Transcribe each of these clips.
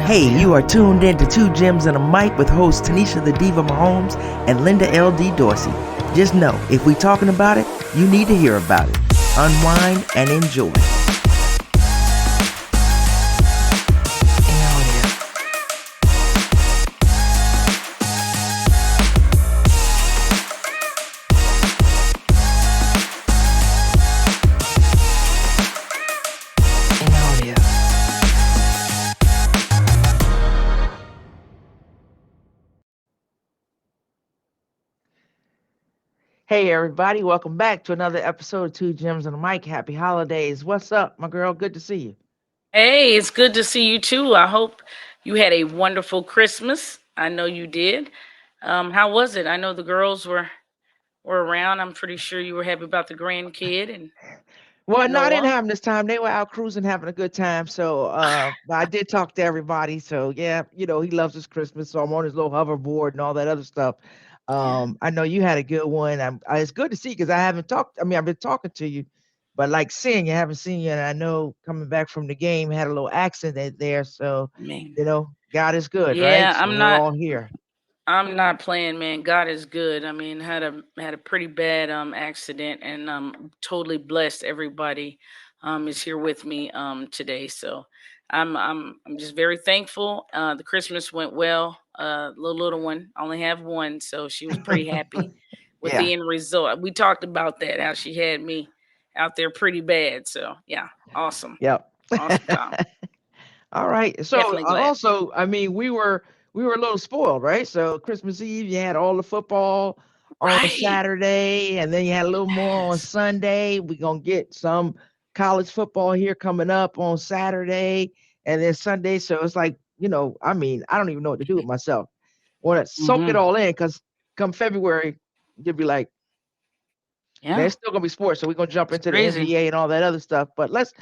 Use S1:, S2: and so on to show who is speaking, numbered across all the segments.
S1: Hey, you are tuned in to Two Gems and a Mic with hosts Tanisha the Diva Mahomes and Linda L.D. Dorsey. Just know, if we talking about it, you need to hear about it. Unwind and enjoy. Hey everybody, welcome back to another episode of Two Gems and a Mic. Happy holidays. What's up, my girl? Good to see you.
S2: Hey, it's good to see you too. I hope you had a wonderful Christmas. I know you did. How was it? I know the girls were around. I'm pretty sure you were happy about the grandkid and
S1: Well, no, I didn't
S2: Noah.
S1: have them this time. They were out cruising, having a good time. So, but I did talk to everybody. So, yeah, he loves his Christmas. So I'm on his little hoverboard and all that other stuff.
S2: Yeah.
S1: I know you had a good one. It's good to see because I haven't talked. I mean, I've been talking to you, but like seeing you, I haven't seen you. And I know coming back from the game, had a little accident there. So,
S2: Man.
S1: God is good, right?
S2: Yeah,
S1: So we're all here.
S2: I'm not playing, man. God is good. I mean, had a pretty bad accident and totally blessed everybody is here with me today. So I'm just very thankful. The Christmas went well. Little one, I only have one, so she was pretty happy with
S1: Yeah.
S2: the end result. We talked about that, how she had me out there pretty bad. So yeah, awesome.
S1: Yep.
S2: Awesome job.
S1: All right. So
S2: Definitely glad.
S1: also, I mean, we were a little spoiled, right? So Christmas Eve, you had all the football on
S2: Right.
S1: Saturday, and then you had a little more on
S2: Yes.
S1: Sunday. We're gonna get some college football here coming up on Saturday and then Sunday. So it's like, I mean, I don't even know what to do with myself. Want to soak it
S2: Hmm.
S1: all in because come February, you'll be like, man,
S2: Yeah.
S1: it's still gonna be sports. So we're gonna jump
S2: It's
S1: into the
S2: crazy.
S1: NBA and all that other stuff. But let's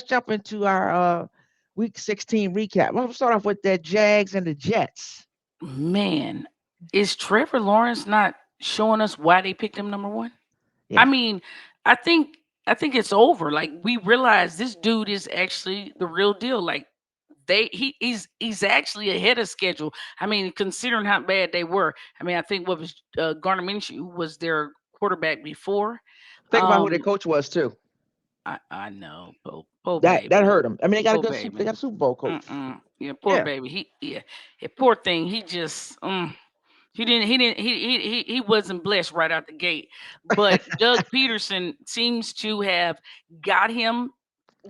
S1: jump into our week 16 recap. Let's start off with the Jags and the Jets.
S2: Man, is Trevor Lawrence not showing us why they picked him number one? I
S1: Yeah.
S2: mean, I think I think it's over. Like we realize this dude is actually the real deal. Like he's actually ahead of schedule. I mean, considering how bad they were. I mean, I think what was Garner Minshew was their quarterback before.
S1: Think about who their
S2: Um,
S1: coach was too.
S2: I know, poor
S1: That
S2: baby,
S1: hurt them. I mean,
S2: poor
S1: they
S2: baby.
S1: got a Super Bowl coach.
S2: Yeah, poor
S1: Yeah.
S2: baby. Yeah, poor thing. He just he wasn't blessed right out the gate. But Doug Peterson seems to have got him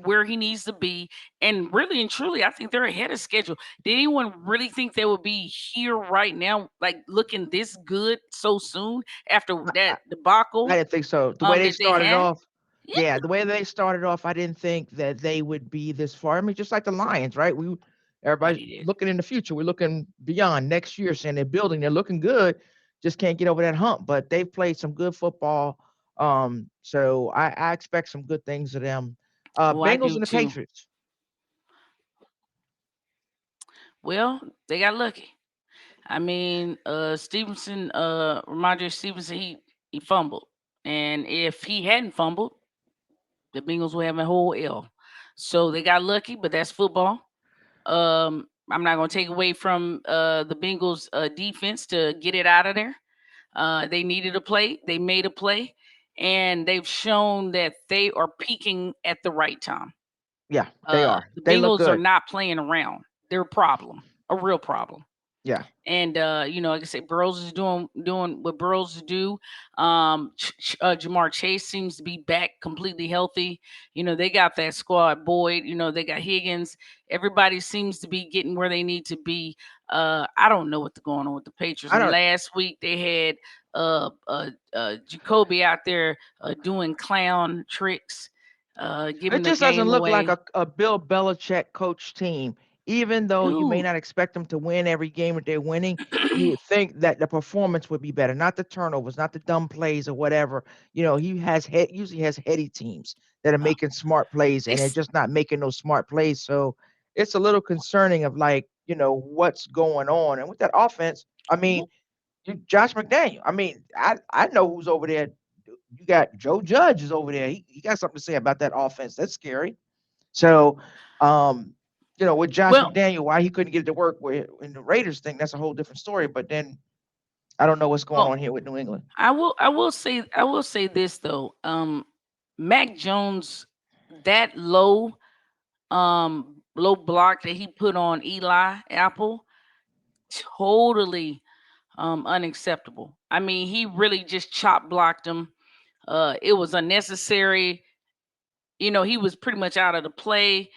S2: where he needs to be. And really and truly, I think they're ahead of schedule. Did anyone really think they would be here right now, like looking this good so soon after
S1: I, I,
S2: that
S1: I
S2: debacle
S1: didn't think so. The way they
S2: that they
S1: started
S2: had?
S1: off,
S2: Yeah,
S1: yeah, the way they started off, I didn't think that they would be this far. I mean, just like the Lions, right? Everybody's
S2: nobody did.
S1: looking in the future. We're looking beyond next year, saying they're building, they're looking good, just can't get over that hump. But they've played some good football. So I expect some good things of them.
S2: Oh, I
S1: Bengals
S2: do
S1: and the
S2: too.
S1: Patriots.
S2: Well, they got lucky. I mean, Stevenson, Ramondre Stevenson, he fumbled, and if he hadn't fumbled, the Bengals would have a whole L. So they got lucky, but that's football. I'm not going to take away from the Bengals' defense to get it out of there. They needed a play, they made a play, and they've shown that they are peaking at the right time.
S1: Yeah, they are.
S2: The
S1: They look
S2: Bengals are
S1: good.
S2: not playing around. They're a problem, a real problem.
S1: Yeah.
S2: And like I said, Burrows is doing what Burrows do. Jamar Chase seems to be back completely healthy. They got that squad. Boyd, they got Higgins. Everybody seems to be getting where they need to be. I don't know what's going on with the Patriots.
S1: I don't
S2: Last week they had Jacoby out there doing clown tricks,
S1: It
S2: giving the
S1: just doesn't
S2: game
S1: look like
S2: away.
S1: a Bill Belichick coach team. Even though you may
S2: Dude,
S1: not expect them to win every game that they're winning, you would think that the performance would be better, not the turnovers, not the dumb plays or whatever. Usually has heady teams that are
S2: uh,
S1: making smart plays
S2: they
S1: and they're just not making those smart plays. So it's a little concerning of like, what's going on. And with that offense, I mean, Josh McDaniel. I mean, I know who's over there. You got Joe Judge is over there. He got something to say about that offense. That's scary. So, um, With Josh
S2: Well,
S1: McDaniel, why he couldn't get it to work with in the Raiders thing, that's a whole different story. But then I don't know what's going
S2: well,
S1: on here with New England.
S2: I will say this though. Mac Jones, that low block that he put on Eli Apple, totally unacceptable. I mean, he really just chop blocked him. It was unnecessary. He was pretty much out of the play.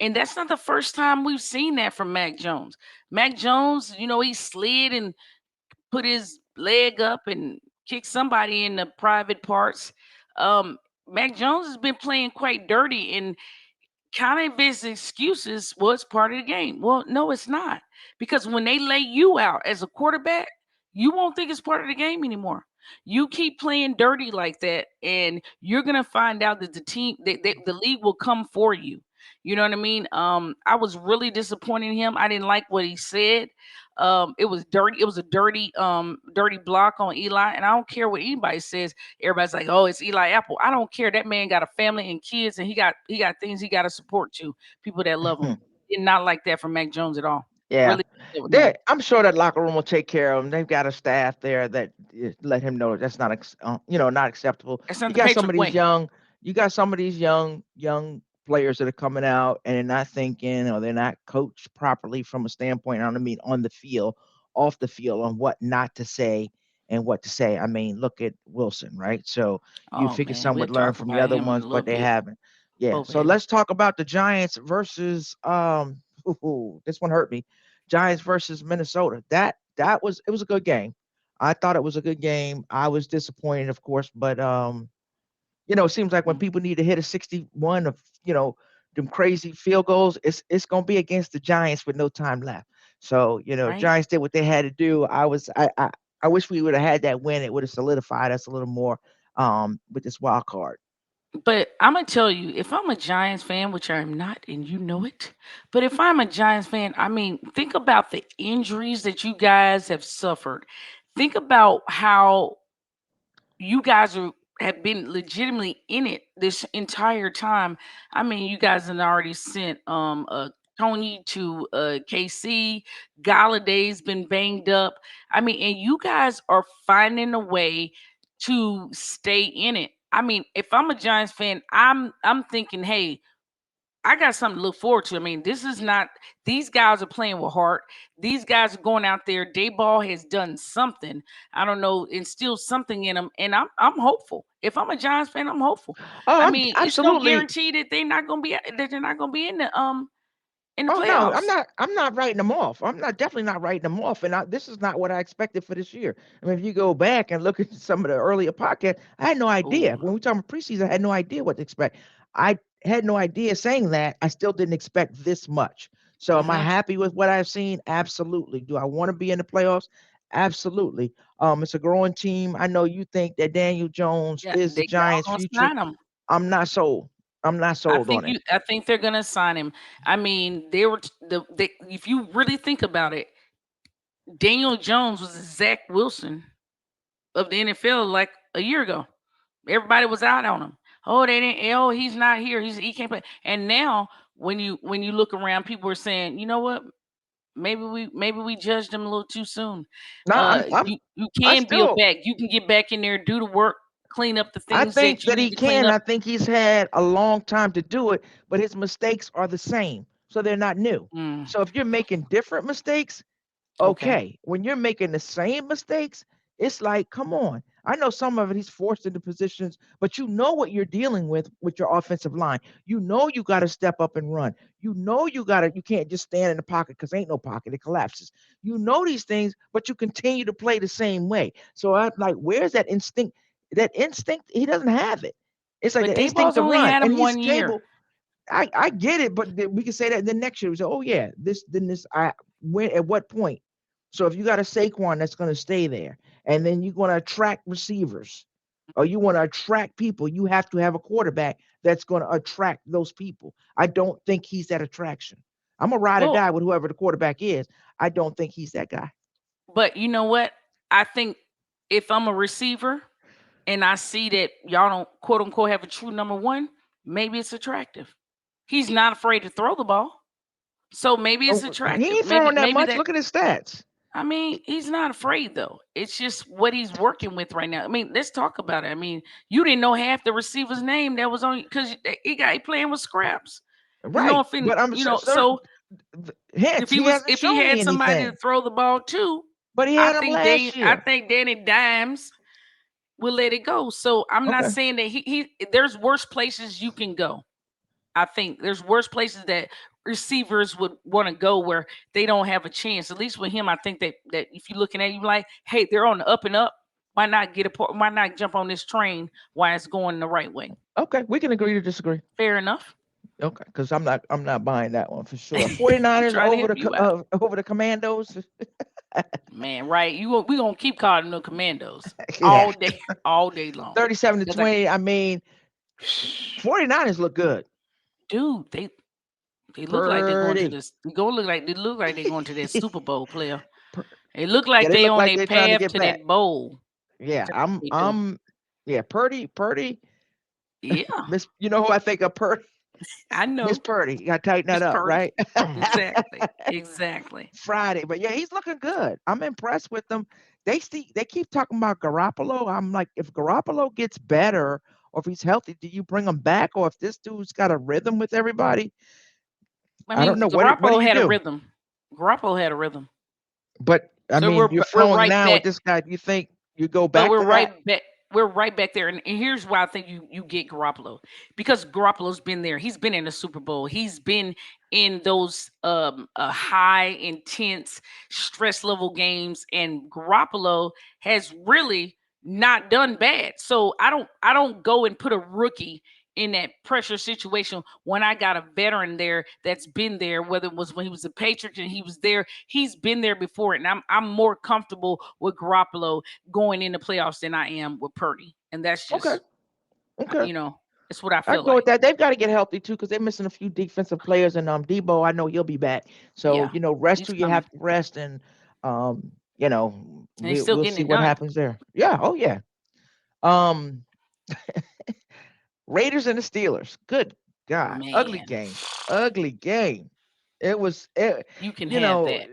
S2: And that's not the first time we've seen that from Mac Jones. Mac Jones, he slid and put his leg up and kicked somebody in the private parts. Um, Mac Jones has been playing quite dirty, and kind of his excuses was part of the game. Well, no, it's not. Because when they lay you out as a quarterback, you won't think it's part of the game anymore. You keep playing dirty like that, and you're gonna find out that the league will come for you. You know what I mean? I was really disappointed in him. I didn't like what he said. It was dirty. It was a dirty block on Eli, and I don't care what anybody says. Everybody's like, "Oh, it's Eli Apple." I don't care. That man got a family and kids, and he got things he got to support too. People that love him. Did not like that from Mac Jones at all.
S1: Yeah,
S2: Really upset with him.
S1: I'm sure that locker room will take care of him. They've got a staff there that let him know that's not, not acceptable.
S2: That's not
S1: You
S2: the
S1: got some
S2: Patriot
S1: of these
S2: way.
S1: young, you got some of these young players that are coming out and they're not thinking or they're not coached properly from a standpoint. I mean, on the field, off the field, on what not to say and what to say. I mean, look at Wilson, right? So you
S2: Oh
S1: figure
S2: man,
S1: some
S2: we'll
S1: would learn
S2: talk
S1: from the
S2: about
S1: other
S2: him in a
S1: ones,
S2: little
S1: but they
S2: bit.
S1: haven't. Yeah.
S2: Over
S1: So
S2: him.
S1: let's talk about the Giants versus this one hurt me. Giants versus Minnesota. It was a good game. I thought it was a good game. I was disappointed, of course, but it seems like when
S2: Mm,
S1: people need to hit a 61 of, them crazy field goals, it's gonna be against the Giants with no time left. So,
S2: right?
S1: Giants did what they had to do. I wish we would have had that win. It would have solidified us a little more with this wild card.
S2: But I'm gonna tell you, if I'm a Giants fan, which I'm not, and you know it, but if I'm a Giants fan, I mean, think about the injuries that you guys have suffered. Think about how you guys have been legitimately in it this entire time. I mean, you guys have already sent Tony to KC. Galladay's been banged up. I mean, and you guys are finding a way to stay in it. I mean, if I'm a Giants fan, I'm thinking, hey, I got something to look forward to. I mean, this is not these guys are playing with heart. These guys are going out there. Dayball has done something. I don't know, instilled something in them, and I'm hopeful. If I'm a Giants fan, I'm hopeful.
S1: Oh,
S2: I
S1: I'm
S2: mean, it's no
S1: absolutely.
S2: guarantee that they're not gonna be in the
S1: Oh no, I'm
S2: playoffs.
S1: not. I'm not writing them off. I'm not definitely not writing them off. And this is not what I expected for this year. I mean, if you go back and look at some of the earlier podcasts, I had no idea.
S2: Oh,
S1: When we talk about preseason, I had no idea what to expect. I had no idea saying that. I still didn't expect this much. So, am I
S2: hmm
S1: happy with what I've seen? Absolutely. Do I want to be in the playoffs? Absolutely. It's a growing team. I know you think that Daniel Jones
S2: yeah,
S1: is the
S2: y'all
S1: Giants'
S2: gonna
S1: future.
S2: sign him.
S1: I'm not sold. I'm not sold on it.
S2: I think they're gonna sign him. I mean, they were if you really think about it, Daniel Jones was Zach Wilson of the NFL like a year ago. Everybody was out on him. Oh, they didn't. Oh, he's not here. He can't play. And now, when you look around, people are saying, you know what? Maybe we judged him a little too soon.
S1: No,
S2: You
S1: I
S2: can build
S1: still
S2: back. You can get back in there, do the work, clean up the
S1: I
S2: things that
S1: think
S2: you
S1: that
S2: need
S1: he
S2: to clean
S1: can.
S2: up.
S1: I think he's had a long time to do it, but his mistakes are the same. So they're not new.
S2: Mm,
S1: So if you're making different mistakes,
S2: okay.
S1: okay. When you're making the same mistakes, it's like, come on. I know some of it he's forced into positions, but you know what you're dealing with your offensive line. You know you got to step up and run. You can't just stand in the pocket because ain't no pocket. It collapses. You know these things, but you continue to play the same way. So I'm like, where's that instinct? That instinct, he doesn't have it. It's like
S2: But
S1: that instinct
S2: Dayball's
S1: to
S2: only
S1: run,
S2: had
S1: and
S2: him
S1: he's
S2: 1 year.
S1: capable. I get it, but we can say that the next year. We say, oh yeah, this I when at what point? So if you got a Saquon that's going to stay there, and then you're going to attract receivers, or you want to attract people, you have to have a quarterback that's going to attract those people. I don't think he's that attraction. I'm a ride or
S2: Well,
S1: die with whoever the quarterback is. I don't think he's that guy.
S2: but you know what? I think if I'm a receiver and I see that y'all don't quote unquote have a true number one, maybe it's attractive. He's not afraid to throw the ball. So maybe it's
S1: He
S2: attractive.
S1: ain't
S2: Maybe
S1: throwing that
S2: maybe
S1: much.
S2: that
S1: Look at his stats.
S2: I mean, he's not afraid though. It's just what he's working with right now. I mean, let's talk about it. I mean, you didn't know half the receiver's name that was on because he playing with scraps. There's no
S1: Right.
S2: offense,
S1: But I'm
S2: you know.
S1: so,
S2: So
S1: hence he hasn't
S2: if he
S1: shown me
S2: had somebody to
S1: anything.
S2: throw the ball to,
S1: But he had him last
S2: I
S1: year.
S2: think Danny Dimes will let it go. So I'm not
S1: Okay.
S2: saying that he there's worse places you can go. I think there's worse places that receivers would want to go where they don't have a chance. At least with him, I think that if you're looking at you like, hey, they're on the up and up. Why not why not jump on this train while it's going the right way?
S1: Okay. We can agree to disagree.
S2: Fair enough.
S1: Okay, because I'm not buying that one for sure. 49ers
S2: Trying to
S1: over
S2: help you out.
S1: over the Commandos.
S2: Man, right? We gonna keep calling them commandos
S1: Yeah.
S2: all day long.
S1: 37 to
S2: Cause like,
S1: 20. I mean, 49ers look good.
S2: dude, they look like they're going to
S1: Pretty.
S2: this. They look like they're going to that Super Bowl player.
S1: Per-
S2: It look
S1: yeah,
S2: like
S1: they
S2: they
S1: look
S2: on
S1: like
S2: their
S1: they're trying to
S2: path
S1: get
S2: to
S1: back.
S2: that bowl.
S1: Yeah,
S2: That's
S1: I'm
S2: what they do.
S1: I'm yeah, Purdy.
S2: Yeah,
S1: Miss, you know who I think of Purdy?
S2: I
S1: Miss
S2: know.
S1: Purdy. You gotta tighten that
S2: Miss
S1: up,
S2: Purdy.
S1: right?
S2: Exactly. Exactly.
S1: Friday. But yeah, he's looking good. I'm impressed with them. They keep talking about Garoppolo. I'm like, if Garoppolo gets better or if he's healthy, do you bring him back? Or if this dude's got a rhythm with everybody,
S2: I
S1: I don't
S2: mean,
S1: know. What do
S2: Garoppolo
S1: you
S2: had a
S1: do?
S2: rhythm. Garoppolo had a rhythm.
S1: But I
S2: So
S1: mean, you're
S2: we're
S1: flowing
S2: right
S1: now with
S2: back.
S1: this guy. Do you think you go
S2: But
S1: back to that?
S2: we're right back there. And here's why I think you get Garoppolo. Because Garoppolo's been there. He's been in the Super Bowl. He's been in those high intense stress level games, and Garoppolo has really not done bad. So I don't go and put a rookie in that pressure situation when I got a veteran there that's been there, whether it was when he was a Patriot and he was there, he's been there before. And I'm more comfortable with Garoppolo going in the playoffs than I am with Purdy. And that's
S1: Okay,
S2: just,
S1: okay.
S2: you know, it's what I
S1: I
S2: feel
S1: go with
S2: like.
S1: that. They've got to get healthy too because they're missing a few defensive players. And Debo, I know he'll be back. So
S2: Yeah,
S1: rest
S2: he's
S1: who you
S2: coming.
S1: have to rest, and
S2: And he's still
S1: we'll
S2: getting
S1: see
S2: it
S1: what
S2: done.
S1: happens there. Yeah. Oh yeah. Um, Raiders and the Steelers. Good God, ugly
S2: Man,
S1: game. Ugly game. It was.
S2: you can
S1: You
S2: have
S1: know.
S2: that.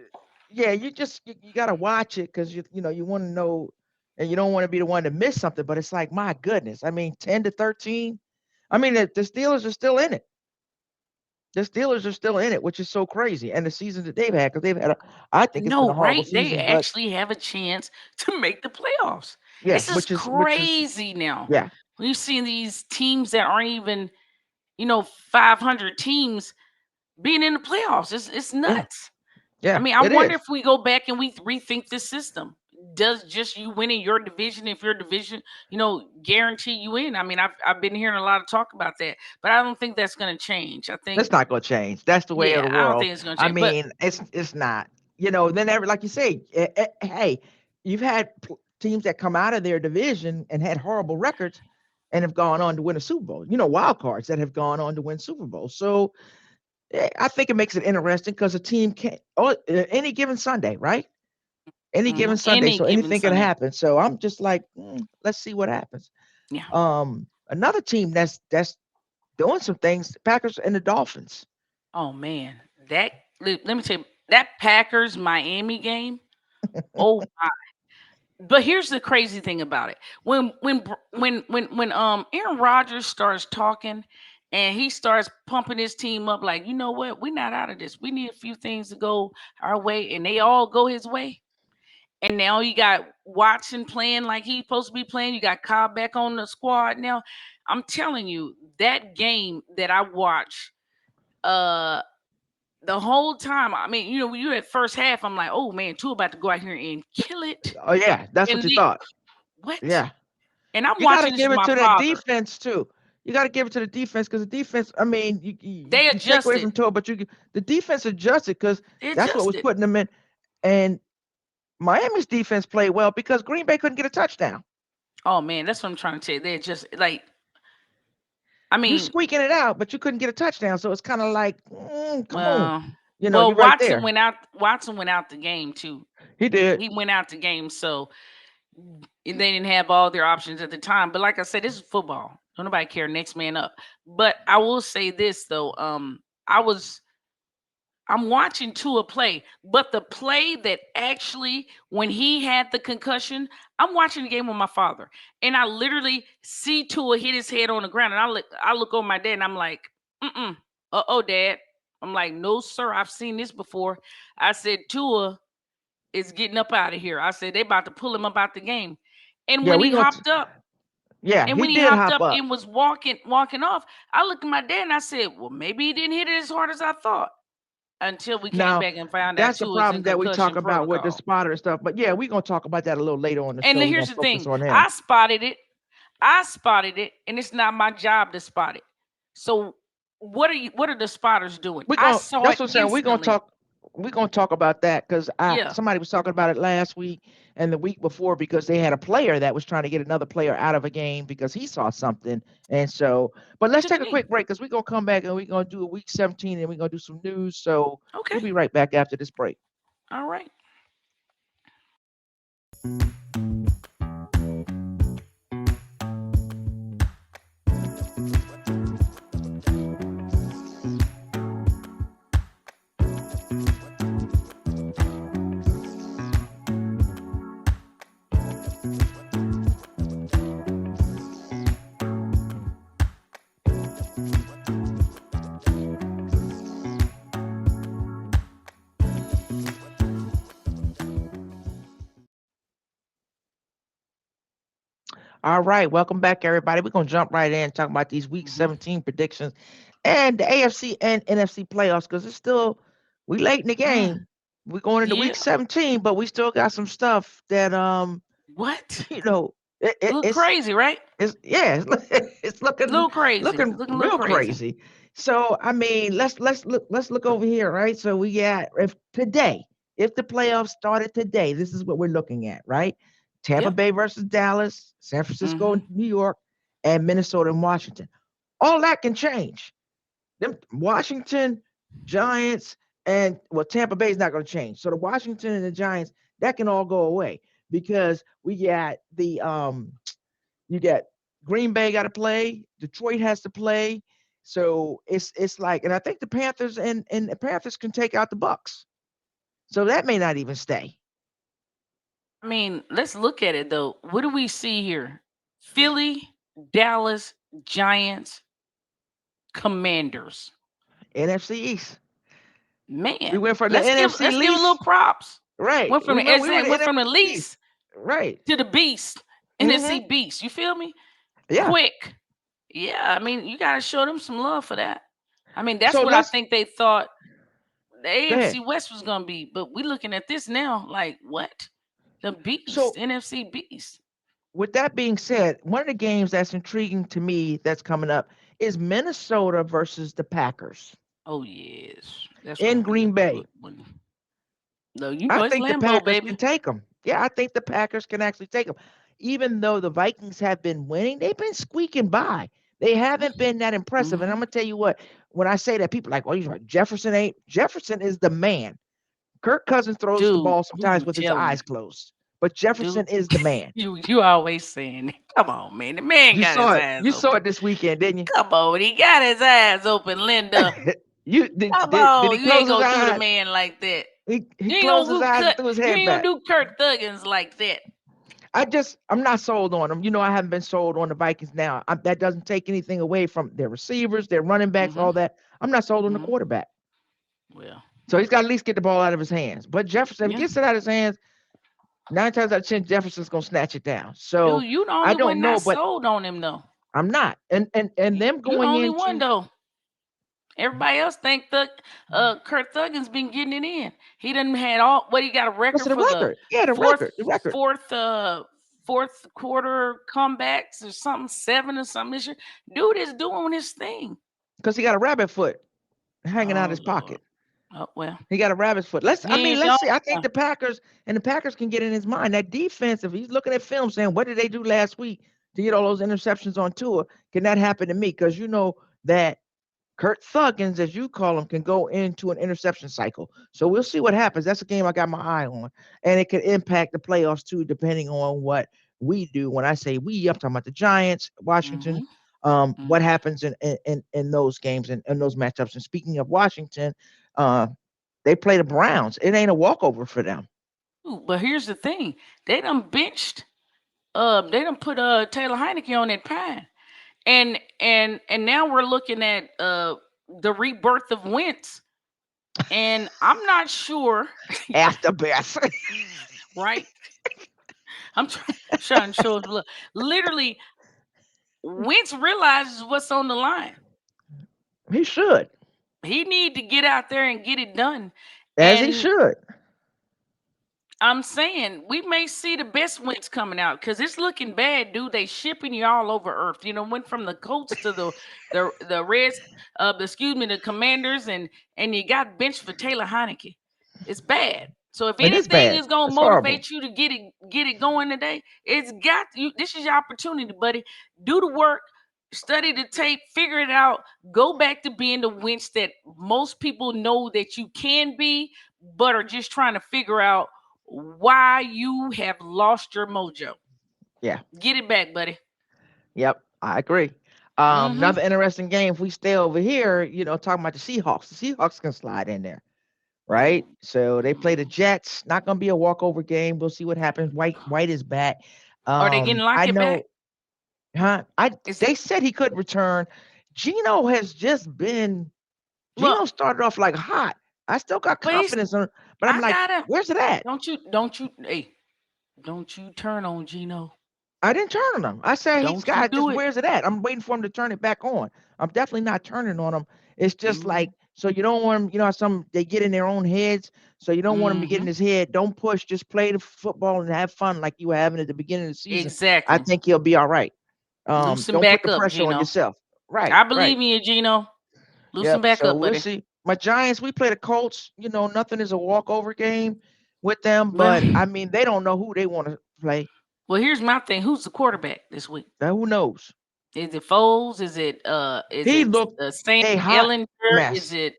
S1: Yeah. You got to watch it because you want to know, and you don't want to be the one to miss something. But it's like, my goodness. I mean, 10-13. I mean, the Steelers are still in it. The Steelers are still in it, which is so crazy. And the season that they've had, because they've had, I think it's been
S2: No,
S1: a horrible
S2: right? They
S1: season. But
S2: actually have a chance to make the playoffs.
S1: yeah,
S2: This is
S1: which is
S2: crazy now.
S1: yeah,
S2: When you see these teams that aren't even, 500 teams being in the playoffs, it's
S1: yeah,
S2: nuts. I
S1: yeah.
S2: mean, I
S1: It
S2: wonder
S1: is.
S2: if we go back and we rethink this system. Does just you winning your division, if your division, guarantee you in? I mean, I've been hearing a lot of talk about that, but I don't think that's going to change. I think,
S1: That's not going to change. That's the way of
S2: yeah,
S1: the
S2: I don't
S1: world.
S2: think it's going to
S1: I
S2: change. But
S1: mean, it's not. Then like you say, hey, you've had teams that come out of their division and had horrible records and have gone on to win a Super Bowl. Wild cards that have gone on to win Super Bowl. So I think it makes it interesting because a team can any given Sunday, right? Any given Sunday,
S2: any
S1: so
S2: given
S1: anything can
S2: Sunday,
S1: happen. So I'm just like, let's see what happens.
S2: yeah.
S1: Another team that's doing some things, Packers and the Dolphins.
S2: Oh man, let me tell you that Packers Miami game. Oh, but here's the crazy thing about it. When Aaron Rodgers starts talking and he starts pumping his team up like, you know what, we're not out of this. We need a few things to go our way, and they all go his way. And now you got Watson playing like he's supposed to be playing. You got Cobb back on the squad now. I'm telling you, that game that I watched, uh the whole time, I mean, you at first half, I'm like, oh man, two about to go out here and kill it.
S1: Oh yeah, that's
S2: And
S1: what you
S2: they
S1: thought.
S2: what?
S1: Yeah,
S2: And I'm
S1: you got to
S2: watching this
S1: give
S2: with
S1: it
S2: my
S1: to that
S2: father.
S1: defense too. You got to give it to the defense because the defense. I mean,
S2: They
S1: you take away
S2: adjusted.
S1: from Toe, but the defense adjusted because
S2: They
S1: that's what was
S2: adjusted.
S1: putting them in. And Miami's defense played well because Green Bay couldn't get a touchdown.
S2: Oh man, that's what I'm trying to say. They just like, I
S1: You
S2: mean,
S1: squeaking it out, but you couldn't get a touchdown. So it's kind of like, come on,
S2: well,
S1: you're right
S2: Watson
S1: there.
S2: went out. Watson went out the game too.
S1: He did.
S2: He went out the game, so they didn't have all their options at the time. But like I said, this is football. Don't nobody care. Next man up. But I will say this though. I was I'm watching Tua play, but the play that actually when he had the concussion, I'm watching the game with my father, and I literally see Tua hit his head on the ground, and I look over my dad, and I'm like, oh, Dad. I'm like, no, sir, I've seen this before. I said Tua is getting up out of here. I said they about to pull him up out the game, and
S1: Yeah,
S2: when
S1: we
S2: he
S1: gonna.
S2: hopped up.
S1: Yeah,
S2: And
S1: he
S2: when he
S1: did
S2: hopped
S1: hop
S2: up
S1: up.
S2: and was walking off, I looked at my dad and I said, "Well, maybe he didn't hit it as hard as I thought." Until we came
S1: Now,
S2: back and found out
S1: that's the
S2: Tua is in
S1: problem that we talk
S2: concussion
S1: about with the
S2: protocol.
S1: spotter and stuff. But yeah, we're gonna talk about that a little later on the
S2: And
S1: show.
S2: then
S1: We're
S2: here's
S1: gonna
S2: the
S1: focus
S2: thing:
S1: on him.
S2: I spotted it. I spotted it, and it's not my job to spot it. So, what are you? What are the spotters doing?
S1: We're
S2: I
S1: gonna.
S2: saw it
S1: That's what I'm saying. We're gonna
S2: instantly.
S1: talk. We're gonna talk about that because I
S2: Yeah.
S1: somebody was talking about it last week and the week before because they had a player that was trying to get another player out of a game because he saw something. And so, but let's
S2: To the
S1: take a
S2: knee.
S1: quick break because we're gonna come back and we're gonna do a week 17 and we're gonna do some news. So
S2: Okay.
S1: we'll be right back after this break.
S2: All right.
S1: All right, welcome back, everybody. We're gonna jump right in talking about these Week
S2: Hmm.
S1: 17 predictions and the AFC and NFC playoffs because it's still we late in the
S2: Mm,
S1: game. We're going into Week
S2: yeah.
S1: 17, but we still got some stuff that
S2: What?
S1: you know it, it,
S2: Look
S1: it's
S2: crazy, right?
S1: yeah it's looking
S2: Little crazy.
S1: looking
S2: Looking a little
S1: real
S2: crazy.
S1: crazy. So I mean, let's look over here, right? So we got if the playoffs started today, this is what we're looking at, right? Tampa
S2: Yep.
S1: Bay versus Dallas, San Francisco,
S2: Hmm.
S1: and New York, and Minnesota and Washington. All that can change. Them Washington Giants and well, Tampa Bay is not going to change. So the Washington and the Giants that can all go away because we got the you got Green Bay got to play. Detroit has to play. So it's like, and I think the Panthers and the Panthers can take out the Bucks. So that may not even stay.
S2: I mean, let's look at it though. What do we see here? Philly, Dallas, Giants, Commanders.
S1: NFC East. We
S2: Man,
S1: went from the
S2: let's give
S1: NFC
S2: let's give a little
S1: least,
S2: props.
S1: right?
S2: Went from the
S1: Remember
S2: as
S1: we were
S2: saying
S1: the
S2: went from the
S1: NFC East,
S2: least
S1: right?
S2: to the beast.
S1: Hmm.
S2: NFC beast. You feel me?
S1: Yeah.
S2: Quick. Yeah, I mean, you gotta show them some love for that. I mean, that's
S1: So
S2: what I
S1: let's
S2: think they thought the
S1: go ahead.
S2: AFC West was gonna be. But we looking at this now, like what? The beast,
S1: So
S2: NFC beast.
S1: with that being said, one of the games that's intriguing to me that's coming up is Minnesota versus the Packers
S2: Oh yes, that's
S1: in
S2: gonna be a
S1: Green Bay.
S2: good one. No, you
S1: I
S2: know it's
S1: think the
S2: Lambo,
S1: Packers can
S2: baby.
S1: take them. Yeah, I think the Packers can actually take them. Even though the Vikings have been winning, they've been squeaking by. They haven't been that impressive. And
S2: Mm-hmm.
S1: I'm gonna tell you what, when I say that, people are like, well, you Jefferson ain't. Jefferson is the man. Kirk Cousins throws the
S2: Dude,
S1: ball
S2: who
S1: sometimes
S2: you
S1: with his
S2: telling?
S1: eyes closed, but
S2: Dude,
S1: Jefferson is the man.
S2: you always saying, come on, man. The man
S1: You
S2: got
S1: saw
S2: his
S1: it.
S2: eyes
S1: You saw
S2: open.
S1: it this weekend, didn't
S2: Come on, he got his eyes open, Linda.
S1: you? you did,
S2: Come
S1: did he
S2: on, you ain't
S1: close his
S2: gonna do the
S1: eyes?
S2: man like that.
S1: He
S2: You ain't
S1: closed
S2: gonna
S1: his
S2: do
S1: eyes and
S2: cut.
S1: threw his
S2: You
S1: head
S2: ain't gonna
S1: back.
S2: do Kurt Thuggins like that.
S1: I'm not sold on them. I haven't been sold on the Vikings now. That doesn't take anything away from their receivers, their running backs,
S2: Mm-hmm.
S1: all that. I'm not sold on the
S2: Mm-hmm.
S1: quarterback.
S2: Well,
S1: So he's got to at least get the ball out of his hands. But Jefferson, if he
S2: yeah.
S1: gets it out of his hands, 9 times out of 10, Jefferson's going to snatch it down. So
S2: Dude, you the
S1: I
S2: only
S1: don't
S2: one
S1: know,
S2: not
S1: but
S2: sold on him though.
S1: I'm not. And them
S2: You the
S1: going
S2: only one
S1: into
S2: though. Everybody else think Kurt Thuggins been getting it in. He done had all what he got a
S1: what's
S2: record
S1: the
S2: for the
S1: record? Yeah, the
S2: fourth
S1: record. The record.
S2: fourth fourth quarter comebacks or something, 7 or something this year. Dude is doing his thing.
S1: Because he got a rabbit foot hanging out
S2: Oh
S1: his
S2: Lord.
S1: pocket.
S2: Oh well.
S1: He got a rabbit's foot.
S2: He ain't the
S1: Let's
S2: only
S1: see. I think
S2: one.
S1: the Packers can get in his mind. That defense, if he's looking at film saying, what did they do last week to get all those interceptions on tour? Can that happen to me? Because you know that Kurt Thuggins, as you call him, can go into an interception cycle. So we'll see what happens. That's a game I got my eye on. And it could impact the playoffs too, depending on what we do. When I say we, I'm talking about the Giants, Washington.
S2: Mm-hmm.
S1: What
S2: Mm-hmm.
S1: happens in those games and those matchups. And speaking of Washington, uh, They play the Browns. It ain't a walkover for them.
S2: Ooh, but here's the thing: they done benched. They done put Taylor Heineke on that pine, and now we're looking at the rebirth of Wentz, and I'm not sure.
S1: Afterbirth.
S2: Right? I'm trying to show us. Look, literally, Wentz realizes what's on the line.
S1: He should,
S2: He need to get out there and get it done.
S1: as he
S2: And
S1: should.
S2: I'm saying we may see the best Wentz coming out because it's looking bad, dude. They shipping you all over Earth. You know, went from the Colts to the Reds, excuse me, the Commanders, and you got benched for Taylor Heineke. It's bad. So if
S1: It is
S2: anything
S1: bad.
S2: is gonna
S1: It's horrible.
S2: motivate you to get it going today, it's got you. This is your opportunity, buddy. Do the work, study the tape, figure it out. Go back to being the Wentz that most people know that you can be, but are just trying to figure out why you have lost your mojo.
S1: Yeah.
S2: Get it back, buddy.
S1: Yep. I agree.
S2: Mm-hmm.
S1: Another interesting game. If we stay over here, talking about the Seahawks. The Seahawks can slide in there, right?
S2: Ooh.
S1: So they play the
S2: Mm.
S1: Jets. Not gonna be a walkover game. We'll see what happens. White is back.
S2: Are they getting
S1: I
S2: Lockett back?
S1: know, huh? I
S2: Is
S1: They said he could return. Gino has just been
S2: well,
S1: Gino started off like hot. I still got
S2: but he's
S1: confidence on, but I'm
S2: I
S1: like,
S2: got him.
S1: where's it at?
S2: Don't you hey, don't you turn on Gino.
S1: I didn't turn on him. I said he's
S2: Don't you
S1: got just
S2: do it.
S1: where's it at? I'm waiting for him to turn it back on. I'm definitely not turning on him. It's just
S2: Mm,
S1: like so you don't want him, how some they get in their own heads. So you don't want him to get in
S2: mm-hmm.
S1: his head. Don't push. Just play the football and have fun like you were having at the beginning of the season. I
S2: Exactly.
S1: think he'll be all right.
S2: Loosen
S1: Don't put
S2: back
S1: the
S2: up,
S1: pressure on
S2: Gino.
S1: yourself. Right,
S2: I
S1: right.
S2: believe in you, Gino. Loosen
S1: Yep.
S2: back
S1: So
S2: up,
S1: we'll
S2: buddy.
S1: see. My Giants, we play the Colts. Nothing is a walkover game with them,
S2: Well,
S1: but I mean, they don't know who they want to play.
S2: well, here's my thing. Who's the quarterback this week?
S1: Now, who knows?
S2: Is it Foles? Is
S1: He
S2: it
S1: looked
S2: Sam
S1: a hot
S2: Ellinger? Is
S1: mess.
S2: it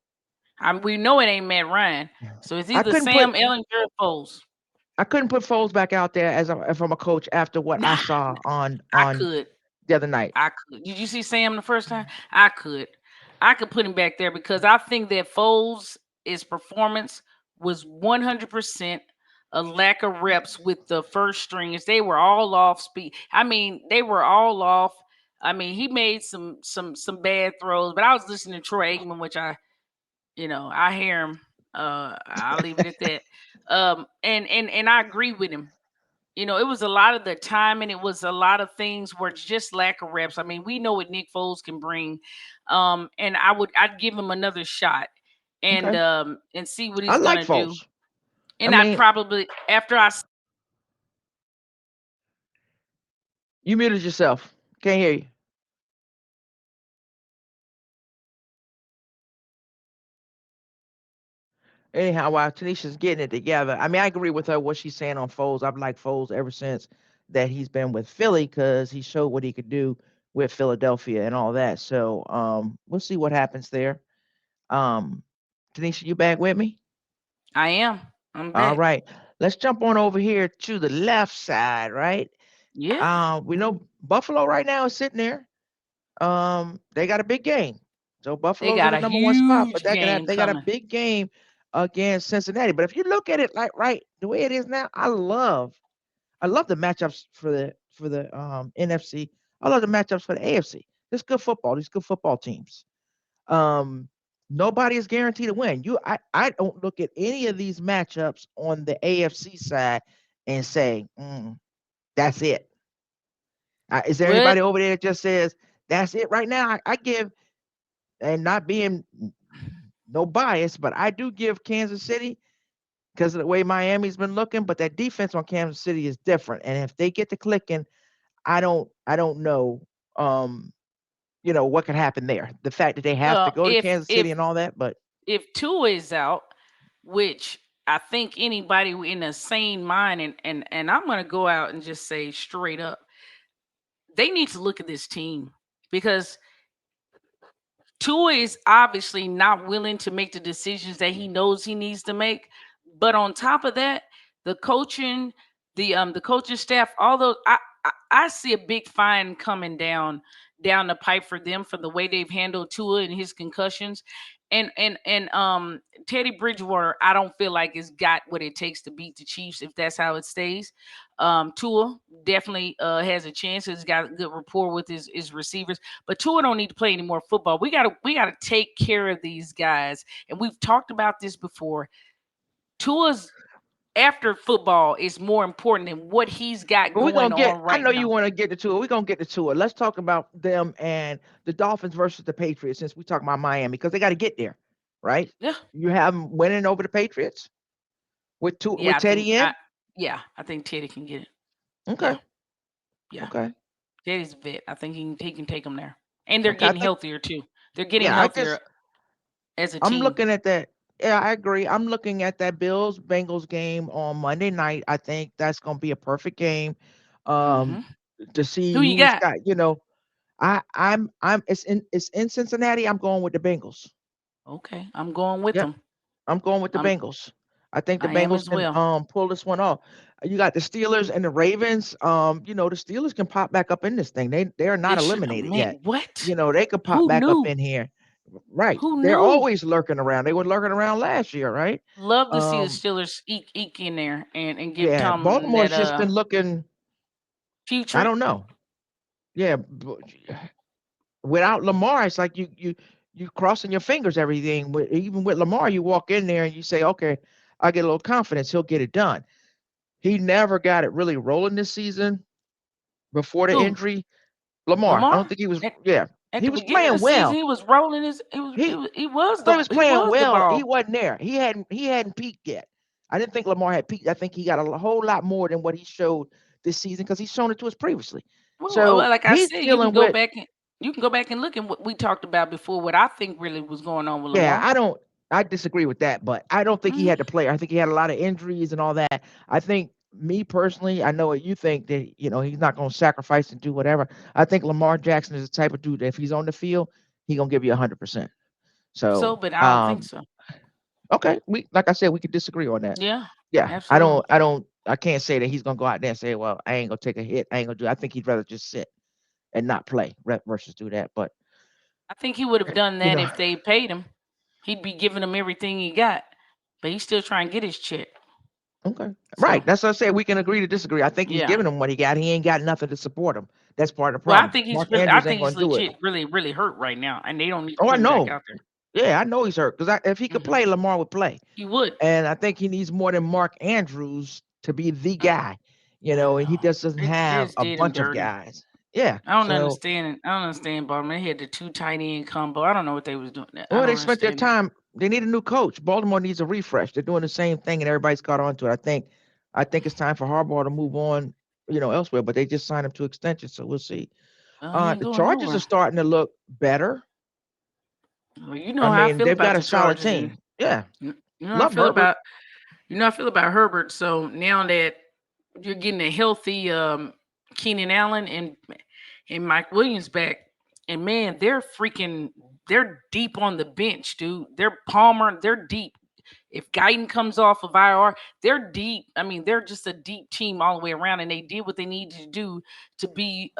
S2: we know it ain't Matt Ryan. So it's
S1: I
S2: either
S1: couldn't put
S2: Sam Ellinger or Foles.
S1: I couldn't put Foles back out there if I'm a coach after what I
S2: Nah,
S1: saw on
S2: I
S1: on
S2: could.
S1: the other night.
S2: I could. Did you see Sam the first time? I could. I could put him back there because I think that Foles' performance was 100% a lack of reps with the first stringers. They were all off speed. I mean, they were all off. I mean, he made some bad throws, but I was listening to Troy Aikman, which I hear him. I'll leave it at that. And I agree with him. It was a lot of the time, and it was a lot of things where it's just lack of reps. I mean, we know what Nick Foles can bring, and I'd give him another shot,
S1: Okay.
S2: and see what
S1: I
S2: he's
S1: like
S2: gonna do.
S1: Foles. I
S2: And I'd
S1: mean,
S2: probably after
S1: you muted yourself. Can't hear you. Anyhow, while Tanisha's getting it together, I mean, I agree with her what she's saying on Foles. I've liked Foles ever since that he's been with Philly because he showed what he could do with Philadelphia and all that. So we'll see what happens there. Um, Tanisha, you back with me?
S2: I am, I'm
S1: All
S2: back.
S1: right. Let's jump on over here to the left side, right?
S2: Yeah,
S1: We know Buffalo right now is sitting there. They got a big game. So
S2: they
S1: Buffalo's in
S2: got
S1: the
S2: a
S1: number one spot, but
S2: huge game
S1: they got a
S2: coming.
S1: big game against Cincinnati. But if you look at it like right the way it is now, I love the matchups for the NFC. I love the matchups for the AFC. This good football, these good football teams. Um, Nobody is guaranteed to win. I don't look at any of these matchups on the AFC side and say, that's it. Is there
S2: Well,
S1: anybody over there that just says that's it right now? I give, and not being no bias, but I do give Kansas City because of the way Miami's been looking. But that defense on Kansas City is different, and if they get to clicking, I don't know, what could happen there. The fact that they have to
S2: well,
S1: go to
S2: if
S1: Kansas
S2: if
S1: City and all that, but
S2: if Tua is out, which I think anybody in a sane mind, and I'm gonna go out and just say straight up, they need to look at this team because Tua is obviously not willing to make the decisions that he knows he needs to make. But on top of that, the coaching, the coaching staff, although I see a big fine coming down the pipe for them for the way they've handled Tua and his concussions. And Teddy Bridgewater, I don't feel like it's got what it takes to beat the Chiefs if that's how it stays. Tua definitely has a chance. He's got a good rapport with his receivers, but Tua don't need to play any more football. We gotta take care of these guys, and we've talked about this before. Tua's after football is more important than what he's got
S1: But we're
S2: going
S1: gonna get.
S2: on
S1: I
S2: right
S1: know you
S2: now.
S1: want to get the tour. We're gonna get the tour. Let's talk about them and the Dolphins versus the Patriots. Since we talk about Miami, because they got to get there, right?
S2: Yeah,
S1: You have them winning over the Patriots with
S2: yeah,
S1: Teddy in.
S2: I think Teddy can get it. Yeah,
S1: Okay,
S2: yeah.
S1: okay,
S2: Teddy's a vet. I think he can take them there, and they're
S1: okay. I
S2: getting
S1: think.
S2: healthier too. They're getting
S1: Yeah, I
S2: healthier
S1: just.
S2: as a
S1: I'm
S2: team.
S1: looking at that. Yeah, I agree. I'm looking at that Bills Bengals game on Monday night. I think that's gonna be a perfect game. Um,
S2: Hmm.
S1: to see
S2: Who you
S1: who's
S2: got?
S1: got. I'm. It's in Cincinnati. I'm going with the Bengals.
S2: Okay, I'm going with
S1: Yep.
S2: them.
S1: I'm going with the
S2: I'm
S1: Bengals. I think the
S2: I am
S1: Bengals
S2: as
S1: can
S2: well.
S1: pull this one off. You got the Steelers and the Ravens. The Steelers can pop back up in this thing. They are not
S2: Listen,
S1: eliminated
S2: man,
S1: yet.
S2: what?
S1: They could pop
S2: Who
S1: back up
S2: knew?
S1: in here. Right.
S2: Who
S1: They're
S2: knew?
S1: always lurking around. They were lurking around last year, right?
S2: Love to see the
S1: Um,
S2: Steelers eke in there and give
S1: yeah,
S2: Tom
S1: Baltimore's
S2: that
S1: just been looking, I
S2: future.
S1: don't know. Yeah, without Lamar, it's like you crossing your fingers everything. Even with Lamar, you walk in there and you say, "Okay, I get a little confidence. He'll get it done." He never got it really rolling this season before the
S2: Who?
S1: injury. Lamar, I
S2: Lamar?
S1: don't think he was.
S2: At,
S1: Yeah,
S2: at
S1: he
S2: the
S1: was
S2: beginning of the
S1: playing
S2: season,
S1: well.
S2: he was rolling his. It was. It
S1: He
S2: was. He was
S1: I thought
S2: the.
S1: he was
S2: He
S1: playing
S2: was the
S1: well. He
S2: ball.
S1: wasn't there. He hadn't peaked yet. I didn't think Lamar had peaked. I think he got a whole lot more than what he showed this season because he's shown it to us previously.
S2: Well,
S1: So
S2: like I
S1: he's
S2: said,
S1: dealing with.
S2: you can go back and look at what we talked about before. What I think really was going on with
S1: Yeah,
S2: Lamar.
S1: I disagree with that, but I don't think he
S2: Hmm.
S1: had to play. I think he had a lot of injuries and all that. I think me personally, I know what you think that he's not going to sacrifice and do whatever. I think Lamar Jackson is the type of dude that if he's on the field, he gonna give you 100%.
S2: So,
S1: So,
S2: but I don't think so.
S1: okay, we like I said, we could disagree on that.
S2: Yeah,
S1: Yeah,
S2: absolutely.
S1: I can't say that he's gonna go out there and say, well, I ain't gonna take a hit. I ain't gonna do. I think he'd rather just sit and not play versus do that. But
S2: I think he would have done
S1: you
S2: that
S1: know,
S2: if they paid him. He'd be giving them everything he got, but he's still trying to get his check.
S1: okay,
S2: So
S1: right. That's what I said. We can agree to disagree. I think he's
S2: yeah.
S1: giving him what he got. He ain't got nothing to support him. That's part of the
S2: Well,
S1: problem. Mark
S2: I
S1: Andrews ain't
S2: think
S1: gonna
S2: he's
S1: do it.
S2: legit, really, really hurt right now, and they don't need to
S1: Oh, I
S2: put him back
S1: know.
S2: out there.
S1: Yeah, I know he's hurt because if he could
S2: Hmm.
S1: play, Lamar would play.
S2: He would.
S1: And I think he needs more than Mark Andrews to be the
S2: Mm,
S1: guy,
S2: I
S1: and he
S2: know.
S1: just doesn't
S2: They
S1: have
S2: just
S1: a
S2: did him
S1: bunch of
S2: dirty.
S1: guys. Yeah.
S2: I don't
S1: So,
S2: understand it. I don't understand Baltimore. They had the two tight end combo. I don't know what they was doing. I
S1: well,
S2: don't
S1: they spent their
S2: understand it.
S1: time. They need a new coach. Baltimore needs a refresh. They're doing the same thing, and everybody's caught on to it. I think it's time for Harbaugh to move on, elsewhere. But they just signed him to extension, so we'll see.
S2: Well, he ain't
S1: The
S2: going
S1: Chargers are
S2: nowhere.
S1: starting to look better.
S2: Well, you know
S1: I
S2: how I
S1: mean,
S2: feel
S1: they've
S2: about
S1: got a
S2: the
S1: solid
S2: Chargers, and
S1: team. Yeah,
S2: you know how I
S1: love
S2: feel
S1: Herbert.
S2: about Herbert. So now that you're getting a healthy Keenan Allen and Mike Williams back, and man, they're deep on the bench, dude. They're Palmer, they're deep. If Guyton comes off of IR, they're deep. I mean, they're just a deep team all the way around, and they did what they needed to do to be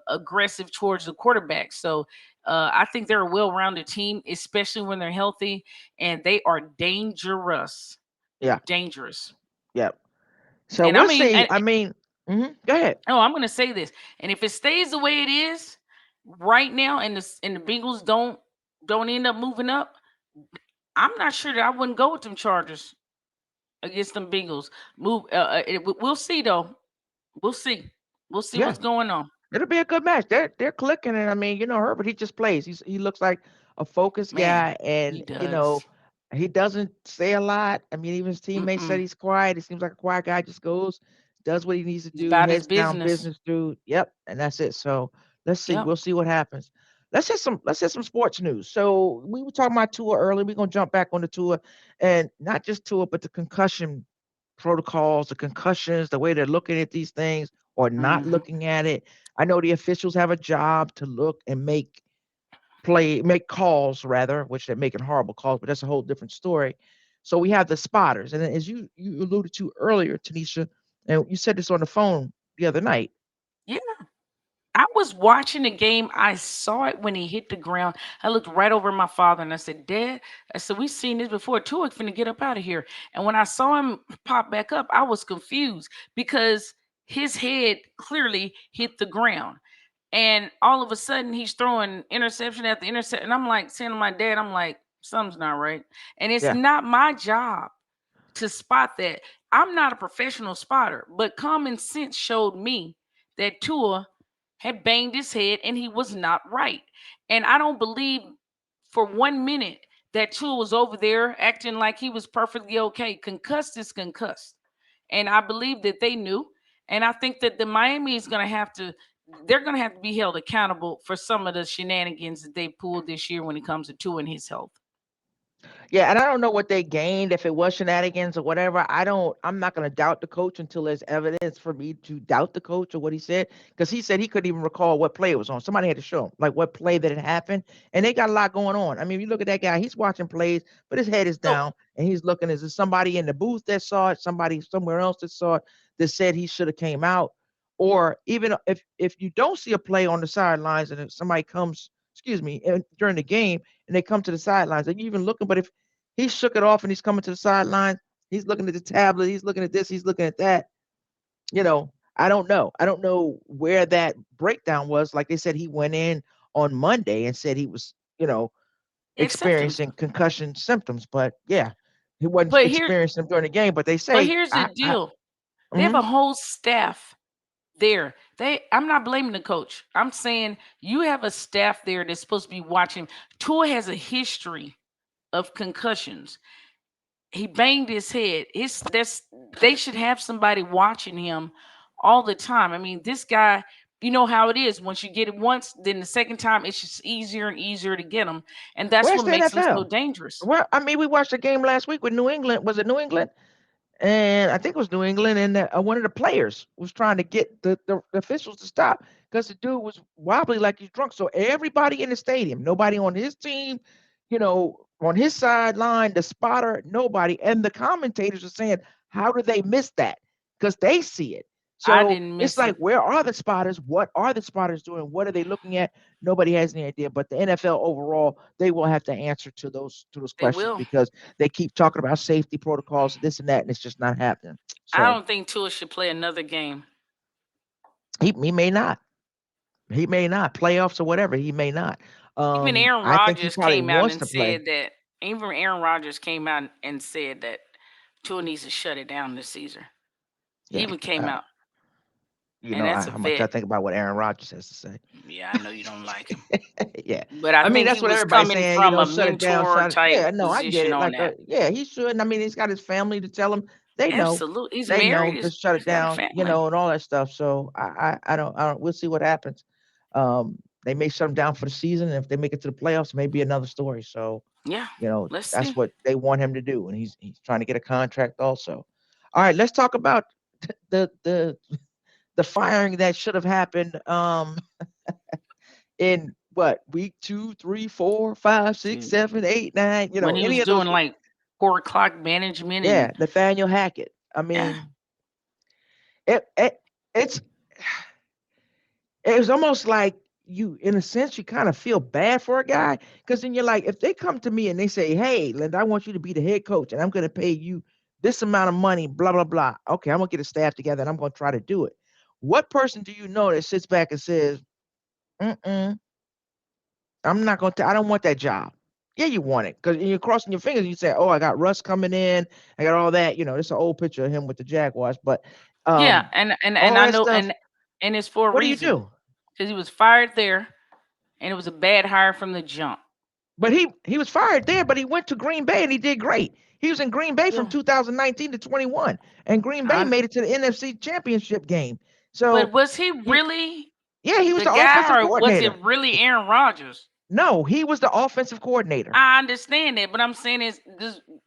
S2: aggressive towards the quarterback. So I think they're a well-rounded team, especially when they're healthy, and they are dangerous,
S1: Yeah,
S2: dangerous.
S1: yeah. So
S2: And I
S1: we'll
S2: mean,
S1: see. I mean, go ahead.
S2: oh, I'm going to say this, and if it stays the way it is right now, and the Bengals don't end up moving up, I'm not sure that I wouldn't go with them Chargers against them Bengals. We'll see though. We'll see. We'll see
S1: Yeah.
S2: what's going on.
S1: It'll be a good match. They're clicking, and I mean, Herbert, he just plays. He looks like a focused
S2: Man,
S1: guy, and
S2: he does.
S1: he doesn't say a lot. I mean, even his teammates said
S2: Mm-mm.
S1: he's quiet. He seems like a quiet guy. Just goes, does what he needs to
S2: He's
S1: do,
S2: about his
S1: heads down,
S2: business.
S1: business through. Yep, and that's it. So let's see.
S2: Yep.
S1: We'll see what happens. Let's hit some sports news. So we were talking about Tua earlier. We're gonna jump back on the Tua, and not just Tua, but the concussion protocols, the concussions, the way they're looking at these things or not
S2: Hmm.
S1: looking at it. I know the officials have a job to look and make calls rather, which they're making horrible calls, but that's a whole different story. So we have the spotters, and then as you alluded to earlier, Tanisha, and you said this on the phone the other night.
S2: Yeah. I was watching the game. I saw it when he hit the ground. I looked right over at my father and I said, Dad, I said, we've seen this before. Tua finna get up out of here. And when I saw him pop back up, I was confused because his head clearly hit the ground. And all of a sudden he's throwing interception after interception. And I'm like saying to my dad, I'm like, something's not right. And it's
S1: Yeah.
S2: not my job to spot that. I'm not a professional spotter, but common sense showed me that Tua had banged his head and he was not right. And I don't believe for 1 minute that Tua was over there acting like he was perfectly okay. Concussed is concussed. And I believe that they knew. And I think that the Miami is going to have to, they're going to have to be held accountable for some of the shenanigans that they pulled this year when it comes to Tua and his health.
S1: Yeah, and I don't know what they gained if it was shenanigans or whatever. I'm not gonna doubt the coach until there's evidence for me to doubt the coach or what he said. Because he said he couldn't even recall what play it was on. Somebody had to show him like what play that had happened. And they got a lot going on. I mean, if you look at that guy, he's watching plays, but his head is
S2: So,
S1: down and he's looking. Is there somebody in the booth that saw it? Somebody somewhere else that saw it that said he should have came out? Or even if you don't see a play on the sidelines and if somebody comes, excuse me, during the game and they come to the sidelines, are you even looking? But if he shook it off and he's coming to the sidelines. He's looking at the tablet. He's looking at this. He's looking at that. You know, I don't know. I don't know where that breakdown was. Like they said, he went in on Monday and said he was,
S2: it's symptoms.
S1: experiencing concussion symptoms. But yeah, he wasn't
S2: But here,
S1: experiencing them during the game. But they
S2: but
S1: say,
S2: here's the
S1: I
S2: deal. They have
S1: mhm.
S2: a whole staff there. I'm not blaming the coach. I'm saying you have a staff there that's supposed to be watching. Tua has a history of concussions. He banged his head. They should have somebody watching him all the time. I mean, this guy, you know how it is. Once you get it once, then the second time it's just easier and easier to get him, and that's
S1: Where's
S2: what
S1: the
S2: makes him so
S1: NFL?
S2: dangerous.
S1: Well, I mean, we watched a game last week with New England. Was it New England? And I think it was New England, and one of the players was trying to get the officials to stop because the dude was wobbly like he's drunk. So everybody in the stadium, nobody on his team, on his sideline, the spotter, nobody, and the commentators are saying, "How did they miss that?" Because they see it.
S2: I
S1: So
S2: didn't
S1: it's
S2: miss
S1: like,
S2: it.
S1: where are the spotters? What are the spotters doing? What are they looking at? Nobody has any idea. But the NFL overall, they will have to answer to those
S2: They
S1: questions
S2: will.
S1: because they keep talking about safety protocols, this and that, and it's just not happening.
S2: I
S1: So
S2: don't think Tua should play another game.
S1: he may not. He may not. Playoffs or whatever, he may not.
S2: Even Aaron
S1: I think he
S2: Rodgers
S1: probably
S2: came out
S1: wants
S2: and
S1: to play.
S2: said that. Even Aaron Rodgers came out and said that Tua needs to shut it down this season. He
S1: Yeah.
S2: even came out, and
S1: I,
S2: that's a
S1: how much I
S2: vet.
S1: think about what Aaron Rodgers has to say.
S2: Yeah, I know you don't like him,
S1: Yeah.
S2: but I
S1: I mean,
S2: think he
S1: that's what
S2: was
S1: everybody's
S2: coming
S1: saying,
S2: from a
S1: shut it down,
S2: mentor
S1: shut it.
S2: type
S1: Yeah, no, I get
S2: position
S1: it.
S2: on
S1: Like,
S2: that.
S1: yeah, he should. I mean, he's got his family to tell him. They know.
S2: Absolutely, he's
S1: They
S2: married.
S1: know to shut it
S2: He's got a
S1: down,
S2: family.
S1: and all that stuff. So I don't, we'll see what happens. They may shut him down for the season. And if they make it to the playoffs, maybe another story. So,
S2: Yeah, let's
S1: that's
S2: see.
S1: what they want him to do. And he's trying to get a contract also. All right, let's talk about the the the firing that should have happened in what week 2, 3, 4, 5, 6,
S2: Dude,
S1: 7, 8, 9,
S2: when he
S1: any
S2: was
S1: of
S2: doing
S1: those.
S2: like 4 o'clock management, and
S1: Yeah, Nathaniel Hackett. I
S2: yeah,
S1: mean, it, it it's it was almost like you, in a sense, you kind of feel bad for a guy because then you're like, if they come to me and they say, "Hey, Linda, I want you to be the head coach, and I'm going to pay you this amount of money," blah blah blah. Okay, I'm gonna get a staff together and I'm gonna try to do it. What person do you know that sits back and says, "Mm-mm, I'm not gonna. I don't want that job." Yeah, you want it because you're crossing your fingers. You say, "Oh, I got Russ coming in. I got all that." It's an old picture of him with the Jaguars, but
S2: yeah,
S1: um,
S2: and
S1: all
S2: I
S1: that
S2: know,
S1: stuff.
S2: and it's for a
S1: What do you
S2: reason
S1: do?
S2: because he was fired there, and it was a bad hire from the jump.
S1: But he was fired there, but he went to Green Bay and he did great. He was in Green Bay from
S2: Yeah,
S1: 2019 to 21, and Green Bay
S2: I,
S1: made it to the NFC Championship game.
S2: but
S1: So,
S2: was he
S1: you,
S2: really
S1: yeah, he was
S2: the
S1: the
S2: guy,
S1: offensive
S2: or was it
S1: coordinator.
S2: really Aaron Rodgers?
S1: No, he was the offensive coordinator.
S2: I understand that, but I'm saying is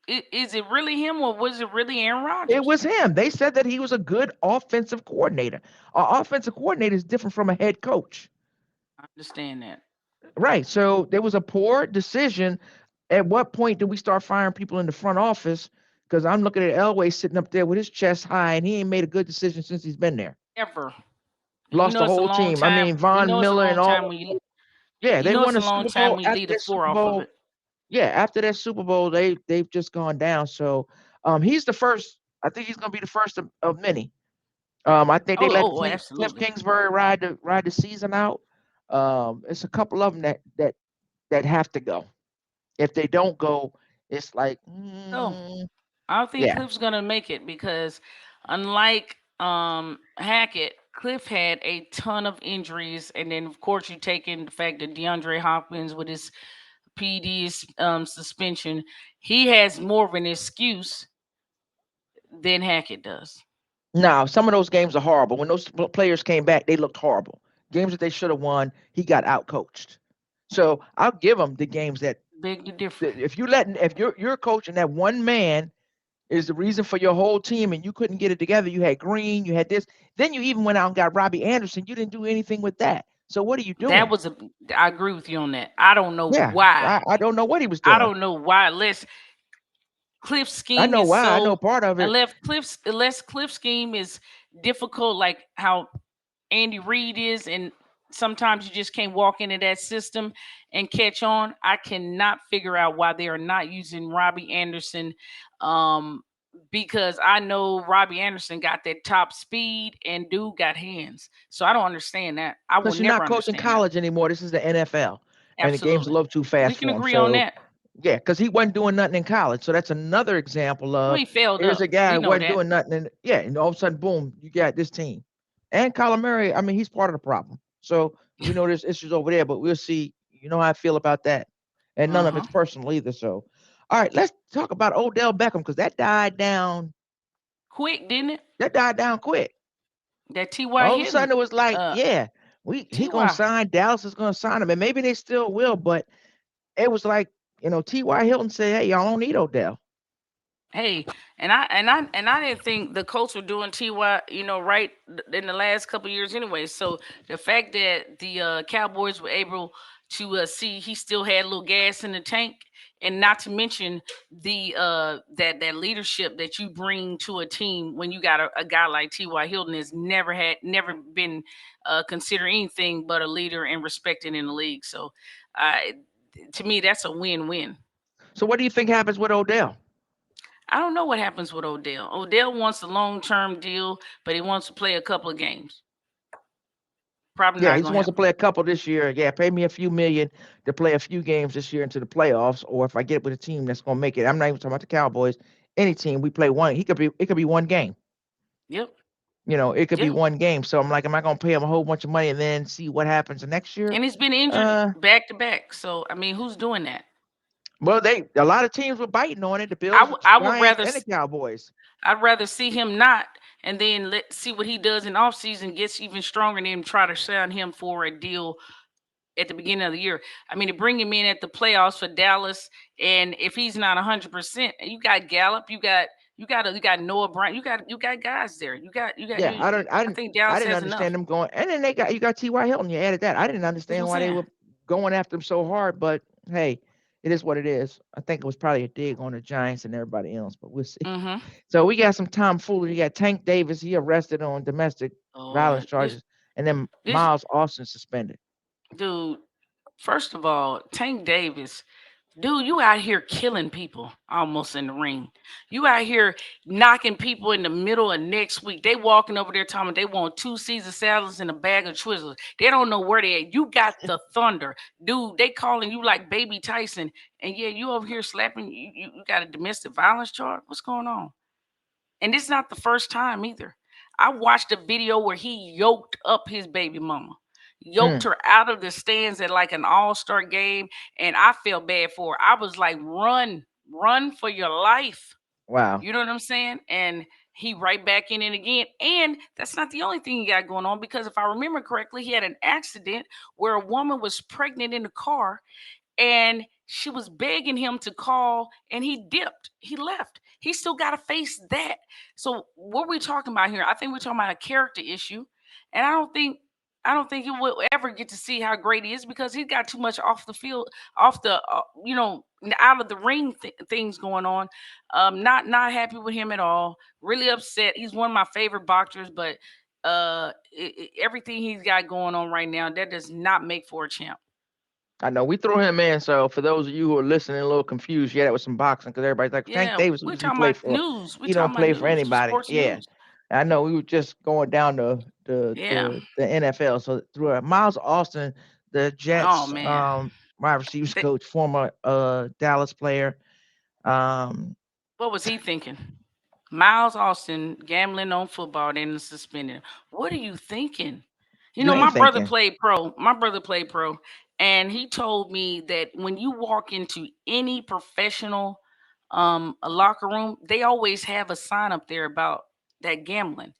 S2: it really him, or was it really Aaron
S1: It
S2: Rodgers?
S1: was him. They said that he was a good offensive coordinator. An offensive coordinator is different from a head coach.
S2: I understand that.
S1: Right. So there was a poor decision. At what point do we start firing people in the front office? Because I'm looking at Elway sitting up there with his chest high, and he ain't made a good decision since he's been there.
S2: Ever. You
S1: lost
S2: know
S1: the
S2: it's a
S1: whole
S2: long
S1: team. I
S2: time.
S1: mean,
S2: You
S1: Von
S2: know it's a
S1: Miller and
S2: long
S1: all
S2: time
S1: of
S2: when
S1: them.
S2: you.
S1: Yeah,
S2: You
S1: they
S2: know it's
S1: won
S2: a
S1: a
S2: long
S1: Super
S2: time
S1: Bowl.
S2: when you
S1: After
S2: lead the
S1: that
S2: four
S1: Super
S2: off of
S1: Bowl,
S2: it.
S1: yeah, after that Super Bowl, they've just gone down. So, he's the first. I think he's gonna be the first of many. I think they
S2: Oh,
S1: let
S2: oh,
S1: Cliff
S2: absolutely.
S1: Kingsbury ride the season out. It's a couple of them that have to go. If they don't go, it's like,
S2: Oh, I don't think
S1: yeah.
S2: Cliff's gonna make it because, unlike Hackett, Cliff had a ton of injuries, and then of course you take in the fact that DeAndre Hopkins with his PD suspension, he has more of an excuse than Hackett does.
S1: Now, some of those games are horrible. When those players came back, they looked horrible. Games that they should have won, he got outcoached. So I'll give him the games
S2: Big different.
S1: that if you're coaching that one man is the reason for your whole team and you couldn't get it together. You had Green, you had this. Then you even went out and got Robbie Anderson. You didn't do anything with that. So what are you
S2: That
S1: doing?
S2: was a. I agree with you on that. I don't know
S1: Yeah,
S2: why.
S1: I don't know what he was
S2: I
S1: doing.
S2: don't know why. Cliff's
S1: I
S2: scheme
S1: know
S2: is
S1: why. I know
S2: so
S1: part of it.
S2: unless Cliff's scheme is difficult, like how Andy Reid is, and sometimes you just can't walk into that system and catch on. I cannot figure out why they are not using Robbie Anderson, um, because I know Robbie Anderson got that top speed and dude got hands. So I don't understand that. I will
S1: Because you're
S2: never
S1: not coaching
S2: understand that.
S1: college anymore. This is the NFL, and the game's a
S2: Absolutely,
S1: little too
S2: we
S1: fast
S2: can
S1: for him.
S2: agree on
S1: So
S2: that.
S1: yeah, because he wasn't doing nothing in college. So that's another example
S2: Well,
S1: of
S2: he failed
S1: here's a
S2: up.
S1: guy
S2: We
S1: who
S2: know
S1: wasn't
S2: that.
S1: doing nothing, and yeah, and all of a sudden, boom, you got this team. And Kyler Murray, I mean, he's part of the problem. So we know there's issues over there, but we'll see. You know how I feel about that, and none
S2: Uh
S1: of
S2: huh.
S1: it's personal either. So, all right, let's talk about Odell Beckham because that died down.
S2: Quick, didn't it?
S1: That died down quick.
S2: That Ty
S1: All of a
S2: hitting.
S1: sudden, it was like,
S2: Uh,
S1: yeah, he gonna
S2: Ty.
S1: sign. Dallas is gonna sign him, and maybe they still will. But it was like, T.Y. Hilton said, hey, y'all don't need Odell.
S2: Hey, and I didn't think the Colts were doing Ty, right in the last couple of years anyway. So the fact that the Cowboys were able to see he still had a little gas in the tank, and not to mention the that leadership that you bring to a team when you got a guy like Ty Hilton has never been considered anything but a leader and respected in the league. So uh, to me, that's a win-win.
S1: So what do you think happens with Odell?
S2: I don't know what happens with Odell. Odell wants a long term deal, but he wants to play a couple of games. Probably
S1: Yeah,
S2: not
S1: he just
S2: going to
S1: wants to
S2: happen.
S1: play a couple this year. Yeah, pay me a few million to play a few games this year into the playoffs, or if I get with a team that's gonna make it. I'm not even talking about the Cowboys. Any team we play one, it could be one game.
S2: Yep.
S1: It could be
S2: Yep.
S1: one game. So I'm like, am I gonna pay him a whole bunch of money and then see what happens next year?
S2: And he's been injured
S1: Uh,
S2: back to back. So I mean, who's doing that?
S1: well, they a lot of teams were biting on it. The
S2: I,
S1: Bills,
S2: w-
S1: the
S2: I would
S1: Giants,
S2: rather
S1: and the Cowboys.
S2: I'd rather see him not, and then let see what he does in offseason, gets even stronger, and then try to sign him for a deal at the beginning of the year. I mean, to bring him in at the playoffs for Dallas, and if he's not 100%, you got Gallup, you got Noah Brown, you got guys there.
S1: Yeah,
S2: I think
S1: I
S2: Dallas
S1: didn't
S2: has enough.
S1: understand them going. And then you got T.Y. Hilton. You added that. I didn't
S2: That's what
S1: understand
S2: I'm
S1: why they
S2: saying.
S1: were going after him so hard. But hey, it is what it is. I think it was probably a dig on the Giants and everybody else. But we'll see.
S2: Mm-hmm.
S1: So we got some tomfoolery. You got Tank Davis. He arrested on domestic violence
S2: Oh,
S1: charges, and then
S2: this
S1: Miles Austin suspended.
S2: dude. First of all, Tank Davis, dude, you out here killing people almost in the ring. You out here knocking people in the middle of next week. They walking over there talking they want two Caesar salads and a bag of Twizzlers. They don't know where they at. You got the thunder. Dude, they calling you like baby Tyson. And yeah, you over here slapping you got a domestic violence charge. What's going on? And this is not the first time either. I watched a video where he yoked up his baby mama, yoked
S1: Mm,
S2: her out of the stands at like an all-star game, and I felt bad for her. I was like, run, run for your life.
S1: wow.
S2: You know what I'm saying? And he right back in it again. And that's not the only thing he got going on because if I remember correctly, he had an accident where a woman was pregnant in the car and she was begging him to call and he dipped. He left. He still got to face that. So what we talking about here? I think we're talking about a character issue. And I don't think he will ever get to see how great he is because he got too much off the field, off the out of the ring things going on. Not happy with him at all. Really upset. He's one of my favorite boxers, but everything he's got going on right now, that does not make for a champ.
S1: I know we threw him in. So for those of you who are listening, a little confused, yeah, that was some boxing because everybody's like Tank
S2: Yeah,
S1: Davis.
S2: we're
S1: Who's he
S2: talking
S1: play
S2: about
S1: for?
S2: news. We're
S1: He don't
S2: talking about
S1: play for
S2: news,
S1: anybody.
S2: sports
S1: Yeah,
S2: news.
S1: I know. We were just going down
S2: Yeah.
S1: the NFL. So through Miles Austin, the
S2: Oh
S1: Jets
S2: man.
S1: wide receivers
S2: Th-
S1: coach, former Dallas player. Um,
S2: what was he thinking? Miles Austin gambling on football, then suspended. What are you thinking? You
S1: you
S2: know,
S1: ain't
S2: my brother
S1: thinking
S2: played pro. My brother played pro, and he told me that when you walk into any professional a locker room, they always have a sign up there about that gambling.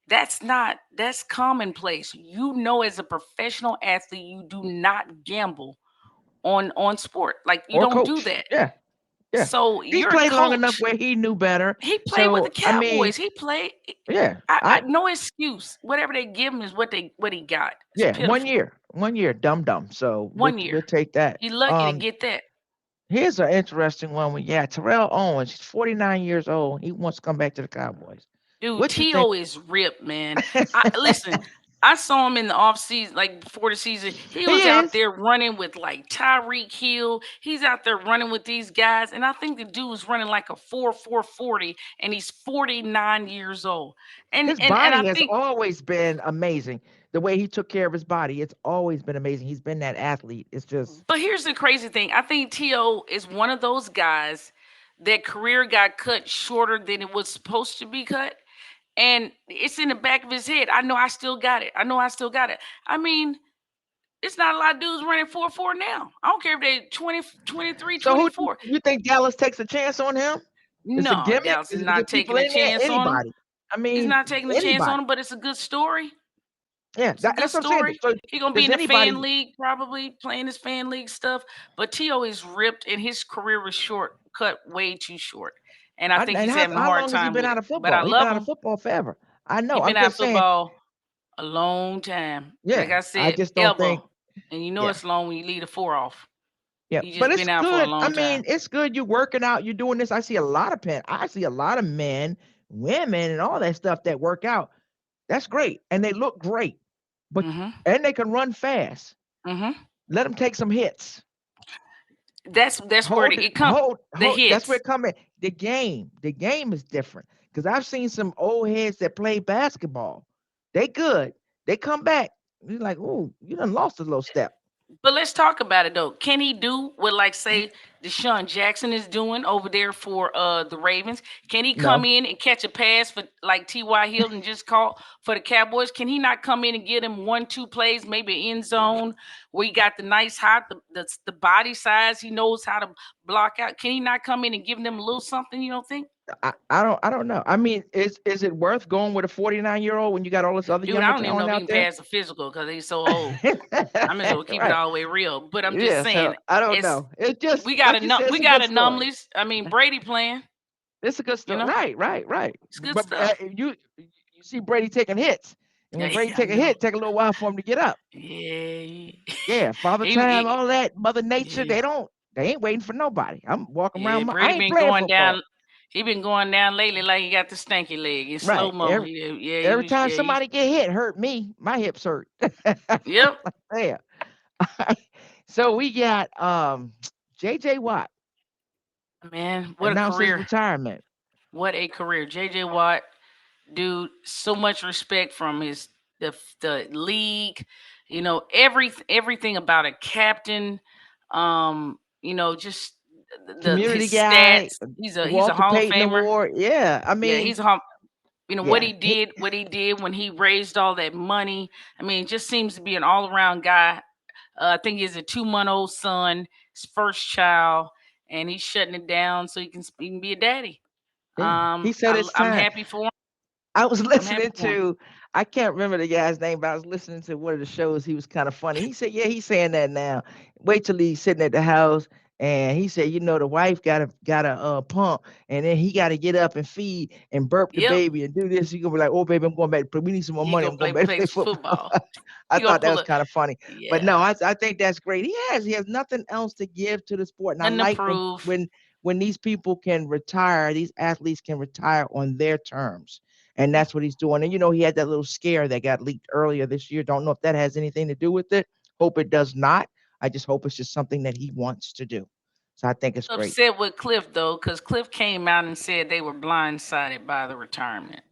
S2: That's commonplace. You know, as a professional athlete, you do not gamble on sport. Like you
S1: or
S2: don't do
S1: coach.
S2: that.
S1: Yeah, yeah.
S2: So
S1: He's
S2: you're a
S1: played long enough
S2: coach.
S1: where he knew better.
S2: He played with the
S1: So I mean,
S2: Cowboys. He played.
S1: yeah,
S2: I no excuse. Whatever they give him is what he got. It's
S1: yeah,
S2: pitiful.
S1: 1 year, dumb dumb. So
S2: One
S1: we'll
S2: year.
S1: take that.
S2: He lucky to get that.
S1: Here's an interesting one. Yeah, Terrell Owens. He's 49 years old. He wants to come back to the Cowboys.
S2: Dude,
S1: What you think?
S2: T.O. is ripped, man. I listen. I saw him in the off season, like before the season. He
S1: He
S2: was out
S1: is.
S2: there running with like Tyreek Hill. He's out there running with these guys, and I think the dude was running like a 4.40, and he's 49 years old. And
S1: His
S2: and I
S1: body has
S2: think,
S1: always been amazing. The way he took care of his body, it's always been amazing. He's been that athlete. It's just
S2: but here's the crazy thing. I think T.O. is one of those guys that career got cut shorter than it was supposed to be cut. And it's in the back of his head. I know I still got it. I know I still got it. I mean, it's not a lot of dudes running 4.4 now. I don't care if they 20, 23,
S1: so. Who
S2: 24.
S1: you think Dallas takes a chance on him? It's a
S2: No,
S1: gimmick.
S2: Dallas is
S1: Is it the
S2: not
S1: people
S2: taking a
S1: in there?
S2: chance on him.
S1: Anybody? I
S2: He's
S1: mean,
S2: not taking a chance on
S1: anybody.
S2: him, but it's a good story.
S1: Yeah,
S2: It's a good
S1: that's what I'm saying.
S2: story.
S1: So
S2: He gonna be
S1: does
S2: in the fan
S1: anybody?
S2: league, probably playing his fan league stuff. But T.O. is ripped, and his career was short, cut way too short. And I think
S1: And
S2: he's having a
S1: how
S2: hard
S1: long has he
S2: time
S1: been
S2: with
S1: out
S2: it.
S1: of
S2: But I
S1: football? He's been
S2: love
S1: out of
S2: him.
S1: football forever. I
S2: He
S1: know. I'm
S2: been out of
S1: just saying.
S2: football a long time. Like
S1: Yeah,
S2: I
S1: I
S2: said,
S1: just don't
S2: ever.
S1: think.
S2: And you know
S1: Yeah.
S2: it's long when you leave the four off.
S1: Yeah,
S2: He
S1: but
S2: just
S1: it's
S2: been out for a
S1: good. I
S2: long
S1: mean,
S2: time.
S1: it's good. You're working out. You're doing this. I see a lot of men, women, and all that stuff that work out. That's great, and they look great. But
S2: Hmm.
S1: and they can run fast.
S2: Hmm.
S1: Let them take some hits.
S2: That's where it comes. The
S1: Hold. That's where
S2: hits.
S1: it come in. The game is different because I've seen some old heads that play basketball. They good. They come back. You're like, ooh, you done lost a little step.
S2: But let's talk about it though. Can he do what, like, say Deshaun Jackson is doing over there for the Ravens? Can he come
S1: No,
S2: in and catch a pass for like T.Y. Hilton just caught for the Cowboys? Can he not come in and get him 1, 2 plays, maybe end zone where he got the nice height, the body size, he knows how to block out. Can he not come in and give them a little something? You don't think?
S1: I don't know. I mean, is it worth going with a 49-year-old when you got all this other
S2: Dude, I
S1: younger
S2: don't even know
S1: talent
S2: if he
S1: out
S2: can
S1: there?
S2: pass a physical because he's so old. I may as well keep it
S1: Right.
S2: all the way real. But I'm just
S1: Yeah. So
S2: saying,
S1: I don't
S2: it's
S1: know. It just
S2: we got
S1: like you said, it's
S2: we
S1: a
S2: got
S1: good story.
S2: anomalies. I mean, Brady playing,
S1: It's a good
S2: you
S1: story.
S2: know,
S1: Right. Right. Right.
S2: it's good
S1: But
S2: stuff.
S1: you see Brady taking hits, and when
S2: Yeah,
S1: Brady
S2: I
S1: take a
S2: know.
S1: hit, take a little while for him to get up.
S2: Yeah,
S1: Yeah. Father time,
S2: he,
S1: all that, Mother Nature.
S2: yeah,
S1: They ain't waiting for nobody. I'm walking
S2: yeah.
S1: around. I
S2: Brady
S1: ain't
S2: been
S1: playing
S2: going
S1: football.
S2: down. He been going down lately like he got the stanky leg in slow
S1: Right.
S2: mo. Yeah, yeah, he
S1: Every
S2: was.
S1: time
S2: Yeah, he.
S1: somebody get hit, hurt me. My hips hurt.
S2: Yep.
S1: Yeah. So we got JJ Watt
S2: Man, what a
S1: announced his
S2: career!
S1: retirement.
S2: What a career! J.J. Watt, dude, so much respect from the league. You know, everything about a captain. Just his
S1: Community guy,
S2: stats. He's a
S1: Walter
S2: Hall of
S1: Payton
S2: Famer.
S1: Award. Yeah, I
S2: Yeah,
S1: mean,
S2: he's a Hall. What
S1: yeah,
S2: he did, when he raised all that money. I mean, just seems to be an all around guy. I think he has a 2 month old son, his first child, and he's shutting it down so he can be a daddy.
S1: yeah. He said it's
S2: I'm
S1: time.
S2: happy for him.
S1: I was
S2: I'm happy
S1: listening
S2: for him.
S1: to, I can't remember the guy's name, but I was listening to one of the shows. He was kind of funny. He said, "Yeah, he's saying that now. Wait till he's sitting at the house." And he said, the wife got a pump, and then he got to get up and feed and burp the
S2: Yep,
S1: baby and do this. He gonna be like, "Oh, baby, I'm going back. We need some more
S2: he
S1: money.
S2: go
S1: I'm going back to
S2: play
S1: play
S2: some
S1: football."
S2: football.
S1: I
S2: He gonna
S1: thought that
S2: pull
S1: was
S2: a
S1: kind of funny, but no,
S2: yeah,
S1: I think that's great. He has nothing else to give to the sport, and I
S2: nothing to
S1: like
S2: prove.
S1: when these people can retire, these athletes can retire on their terms, and that's what he's doing. And he had that little scare that got leaked earlier this year. Don't know if that has anything to do with it. Hope it does not. I just hope it's just something that he wants to do. So I think it's great.
S2: Upset with Cliff though, because Cliff came out and said they were blindsided by the retirement.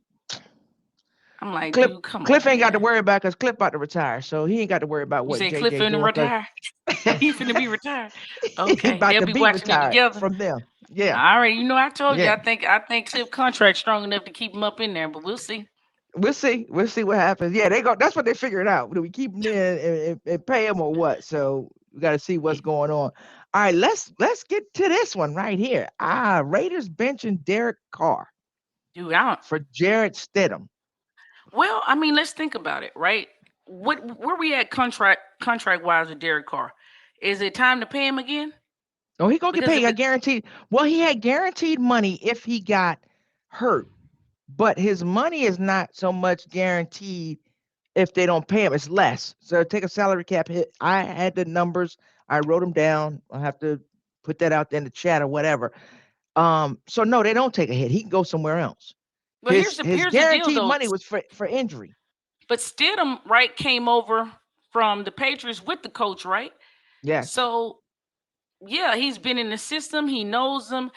S2: I'm like,
S1: Cliff
S2: dude, come
S1: Cliff
S2: on,
S1: ain't got to
S2: man.
S1: worry about because Cliff about to retire, so he ain't got to worry about
S2: You
S1: what
S2: say Cliff
S1: JJ
S2: finna
S1: doing because
S2: retire? He finna be retired.
S1: he
S2: Okay,
S1: about
S2: they'll
S1: to
S2: be
S1: be
S2: watching it
S1: retired
S2: together.
S1: from them. Yeah,
S2: All right, I told you,
S1: yeah.
S2: I think Cliff contract's strong enough to keep him up in there, but we'll see.
S1: We'll see. We'll see what happens. Yeah, they go. That's what they figured out. Do we keep him in and pay him or what? So we got to see what's going on. All right, let's get to this one right here. Raiders benching Derek Carr
S2: Dude, I don't.
S1: for Jared Stidham.
S2: Well, I mean, let's think about it, right? Where we at contract wise with Derek Carr? Is it time to pay him again?
S1: Oh, he gonna get
S2: Because
S1: paid. He
S2: if
S1: got
S2: it
S1: guaranteed. Well, he had guaranteed money if he got hurt, but his money is not so much guaranteed if they don't pay him. It's less. So take a salary cap hit. I had the numbers. I wrote them down. I have to put that out there in the chat or whatever. So no, they don't take a hit. He can go somewhere else.
S2: well,
S1: His
S2: here's the deal
S1: guaranteed
S2: though.
S1: money was for injury.
S2: But Stidham, right, came over from the Patriots with the coach, right?
S1: Yes.
S2: So yeah, he's been in the system. He knows them.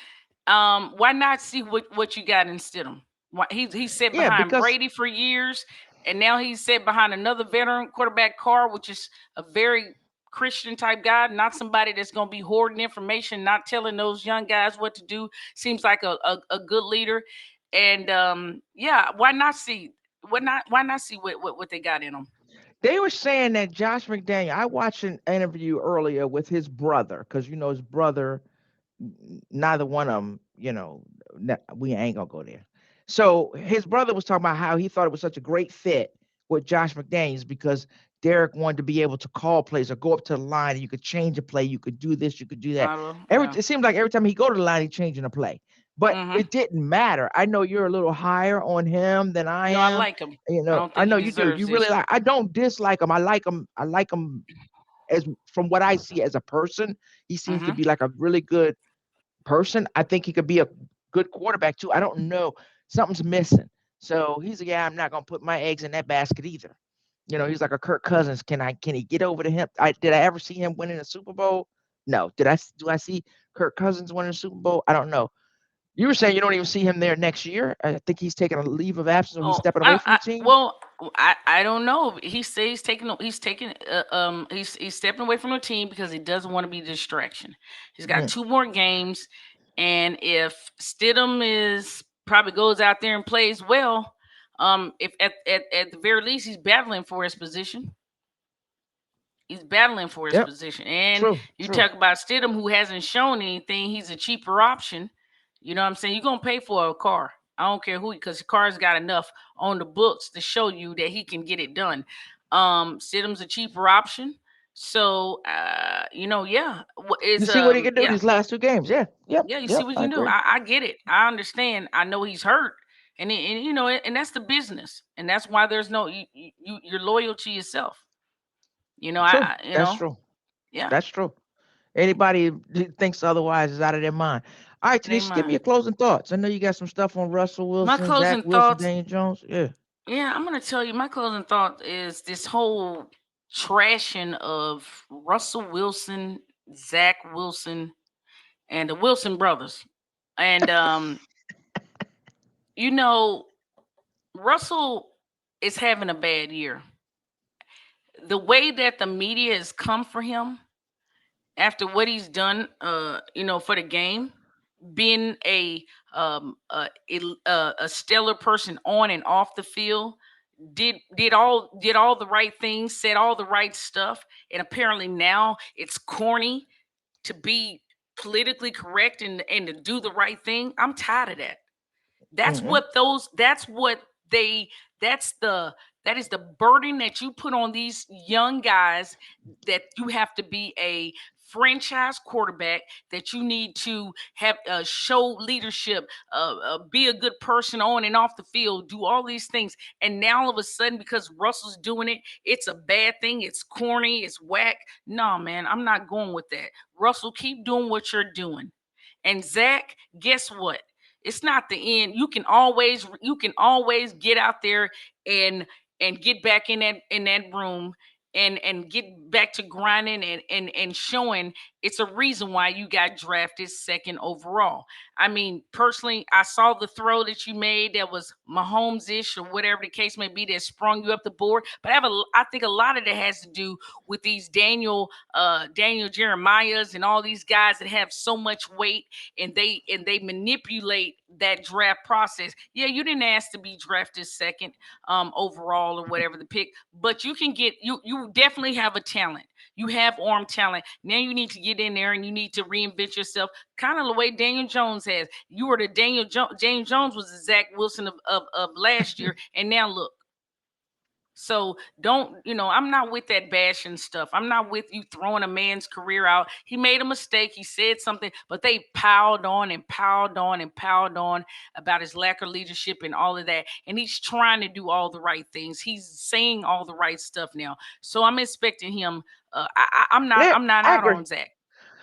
S2: Why not see what you got in Stidham? Why he's sat
S1: Yeah,
S2: behind
S1: because
S2: Brady for years, and now he's sat behind another veteran quarterback, Carr, which is a very Christian type guy, not somebody that's going to be hoarding information, not telling those young guys what to do. Seems like a good leader, and yeah, why not see what they got in them?
S1: they were saying that Josh McDaniel, I watched an interview earlier with his brother, because his brother, neither one of them, we ain't gonna go there. So his brother was talking about how he thought it was such a great fit with Josh McDaniels because Derek wanted to be able to call plays or go up to the line and you could change a play, you could do this, you could do that.
S2: Yeah.
S1: It seems like every time he go to the line, he's changing a play. But
S2: Mm-hmm.
S1: it didn't matter. I know you're a little higher on him than I
S2: No, I
S1: am.
S2: like him. I don't
S1: I
S2: think he
S1: know you do.
S2: deserves
S1: You really
S2: this.
S1: like. I don't dislike him. I like him. I like him as from what I see as a person. He seems to
S2: Mm-hmm.
S1: be like a really good person. I think he could be a good quarterback too. I don't know. Something's missing. So he's a guy I'm not gonna put my eggs in that basket either. He's like a Kirk Cousins. Can he get over to him? Did I ever see him winning a Super Bowl? No. Do I see Kirk Cousins winning a Super Bowl? I don't know. You were saying you don't even see him there next year. I think he's taking a leave of absence or he's
S2: Oh,
S1: stepping away from the team.
S2: well, I don't know. He says he's stepping away from the team because he doesn't want to be a distraction. He's got
S1: Mm,
S2: 2 more games, and if Stidham is probably goes out there and plays well, if at the very least he's battling for his position. He's battling for his
S1: yep.
S2: position. And
S1: True.
S2: you
S1: True.
S2: talk about Stidham, who hasn't shown anything. He's a cheaper option. You know what I'm saying? You're gonna pay for a car. I don't care who, because the car's got enough on the books to show you that he can get it done. Stidham's a cheaper option. So yeah,
S1: You
S2: is
S1: see what he can do
S2: yeah,
S1: these last two games. Yeah. Yep.
S2: yeah. You see
S1: Yep.
S2: what you
S1: I
S2: can do.
S1: agree.
S2: I get it. I understand. I know he's hurt, and that's the business, and that's why there's no you're loyal to yourself.
S1: True.
S2: I
S1: That's true.
S2: yeah.
S1: That's true. Anybody who thinks otherwise is out of their mind. All right,
S2: It ain't
S1: Tanisha, give me
S2: mine.
S1: your closing thoughts. I know you got some stuff on Russell
S2: My
S1: Wilson, Zach
S2: closing
S1: Wilson,
S2: thoughts,
S1: Daniel Jones. Yeah.
S2: yeah, I'm gonna tell you. My closing thought is this whole trashing of Russell Wilson, Zach Wilson, and the Wilson brothers. And you know, Russell is having a bad year. The way that the media has come for him after what he's done, for the game, being a stellar person on and off the field, did all the right things, said all the right stuff, and apparently now it's corny to be politically correct and to do the right thing. I'm tired of that. That's
S1: Mm-hmm.
S2: what those that's what they that's the that is the burden that you put on these young guys, that you have to be a franchise quarterback, that you need to have show leadership, be a good person on and off the field, do all these things. And now all of a sudden, because Russell's doing it, it's a bad thing, it's corny, it's whack. No, man, I'm not going with that. Russell, keep doing what you're doing. And Zach, guess what? It's not the end. You can always get out there and get back in that room and get back to grinding and showing it's a reason why you got drafted second overall. I mean, personally, I saw the throw that you made that was Mahomes-ish or whatever the case may be that sprung you up the board. But I think a lot of that has to do with these Daniel Jeremiah's and all these guys that have so much weight and they manipulate that draft process. Yeah, you didn't ask to be drafted second overall or whatever the pick, but you definitely have a talent. You have arm talent. Now you need to get in there and you need to reinvent yourself, kind of the way Daniel Jones has. You were the James Jones was the Zach Wilson of last year, and now look. So don't, I'm not with that bashing stuff. I'm not with you throwing a man's career out. He made a mistake. He said something, but they piled on and piled on and piled on about his lack of leadership and all of that. And he's trying to do all the right things. He's saying all the right stuff now. So I'm expecting him. I'm not.
S1: Yeah,
S2: I'm not
S1: I
S2: out
S1: agree.
S2: on Zach.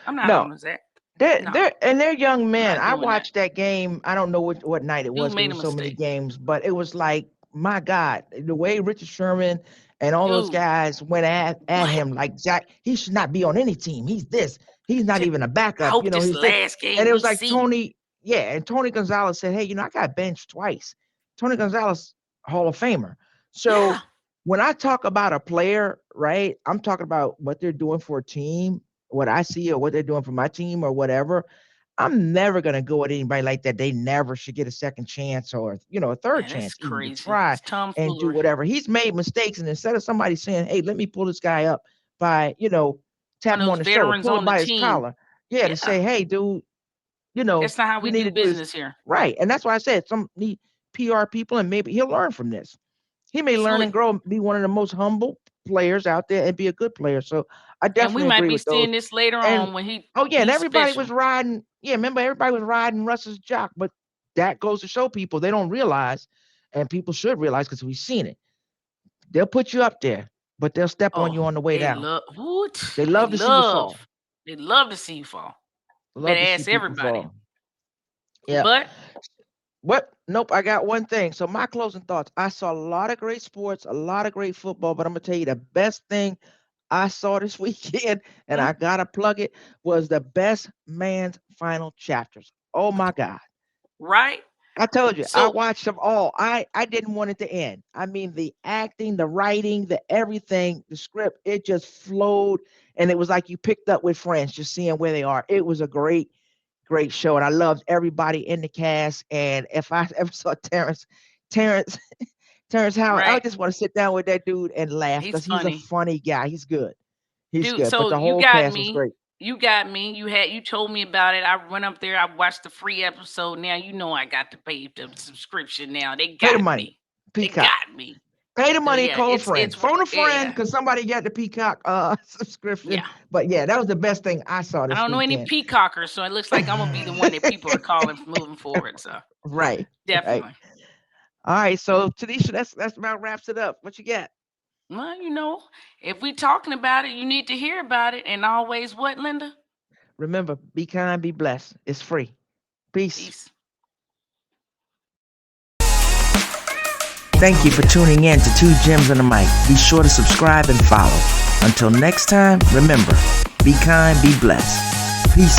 S2: I'm not
S1: No,
S2: on Zach.
S1: they're
S2: No,
S1: they're young
S2: I'm
S1: men.
S2: not
S1: I
S2: doing that.
S1: watched that game. I don't know what night it
S2: Dude
S1: was because
S2: made
S1: there
S2: a
S1: was so many
S2: mistake.
S1: games, but it was like, my God, the way Richard Sherman and all those
S2: Dude,
S1: guys went at
S2: what?
S1: him like, Jack, he should not be on any team. He's this. He's not
S2: Just,
S1: even a
S2: I
S1: backup.
S2: hope this
S1: He's this.
S2: last
S1: And
S2: game
S1: it
S2: we
S1: was like
S2: see.
S1: Tony, yeah, and Tony Gonzalez said, hey, I got benched twice. Tony Gonzalez, Hall of Famer.
S2: Yeah.
S1: So when I talk about a player, right, I'm talking about what they're doing for a team, what I see or what they're doing for my team or whatever. I'm never gonna go at anybody like that. They never should get a second chance or a third
S2: Man, that's
S1: chance even to
S2: crazy.
S1: try
S2: It's
S1: and do
S2: tomfoolery.
S1: whatever. He's made mistakes, and instead of somebody saying, "Hey, let me pull this guy up by tap
S2: One of
S1: him on
S2: those
S1: the shoulder,
S2: veterans
S1: pull him
S2: on the
S1: by his
S2: team.
S1: collar," yeah, to
S2: Yeah.
S1: say, "Hey, dude,
S2: That's not how
S1: you
S2: we
S1: need
S2: do
S1: to do this
S2: business here.
S1: right." And that's why I said some need PR people, and maybe he'll learn from this. He may learn and
S2: Absolutely.
S1: grow, and be one of the most humble players out there, and be a good player. So I
S2: And we
S1: definitely
S2: might
S1: agree
S2: be
S1: with those.
S2: seeing this later
S1: And
S2: on when
S1: oh yeah, and
S2: he's
S1: everybody was
S2: special.
S1: riding. Yeah, remember everybody was riding Russ's jock, but that goes to show people they don't realize, and people should realize because we've seen it. They'll put you up there, but they'll step on
S2: Oh,
S1: you on the way
S2: they
S1: down.
S2: love what?
S1: They
S2: They
S1: love to see you
S2: love.
S1: fall.
S2: They love to see you fall. You
S1: Love
S2: better
S1: to see
S2: ask
S1: people
S2: everybody.
S1: fall. Yeah.
S2: But
S1: What? Nope. I got one thing. So my closing thoughts. I saw a lot of great sports, a lot of great football, but I'm gonna tell you the best thing I saw this weekend, and
S2: mm,
S1: I gotta plug it, was the best man's final chapters. Oh my God.
S2: right.
S1: I told you, I
S2: So
S1: watched them all. I didn't want it to end. I mean, the acting, the writing, the everything, the script, it just flowed. And it was like you picked up with friends, just seeing where they are. It was a great show. And I loved everybody in the cast. And if I ever saw Terrence, Terrence Howard, I
S2: right,
S1: would just want to sit down with that dude and laugh
S2: he's
S1: because he's a
S2: funny.
S1: funny guy. He's good. He's
S2: Dude,
S1: good. But
S2: so
S1: the
S2: you
S1: whole
S2: got
S1: cast was
S2: me.
S1: great.
S2: You told me about it. I went up there, I watched the free episode. Now you know I got to pay the subscription now. They
S1: Pay the
S2: got
S1: money.
S2: me. They
S1: Peacock.
S2: got me.
S1: Pay the
S2: So
S1: money,
S2: yeah,
S1: call a
S2: it's
S1: friend.
S2: it's
S1: Phone a
S2: yeah,
S1: friend
S2: yeah.
S1: because somebody got the Peacock subscription.
S2: Yeah.
S1: But yeah, that was the best thing I saw
S2: I
S1: this
S2: don't know any
S1: weekend.
S2: peacockers, so it looks like I'm gonna be the one that people are calling for moving forward. So
S1: Right, right.
S2: definitely.
S1: All right. So Tanisha, that's about wraps it up. What you got?
S2: Well, if we talking about it, you need to hear about it. And always what, Linda?
S1: Remember, be kind, be blessed. It's free. Peace.
S2: Peace.
S1: Thank you for tuning in to Two Gems on the Mic. Be sure to subscribe and follow. Until next time, remember, be kind, be blessed. Peace.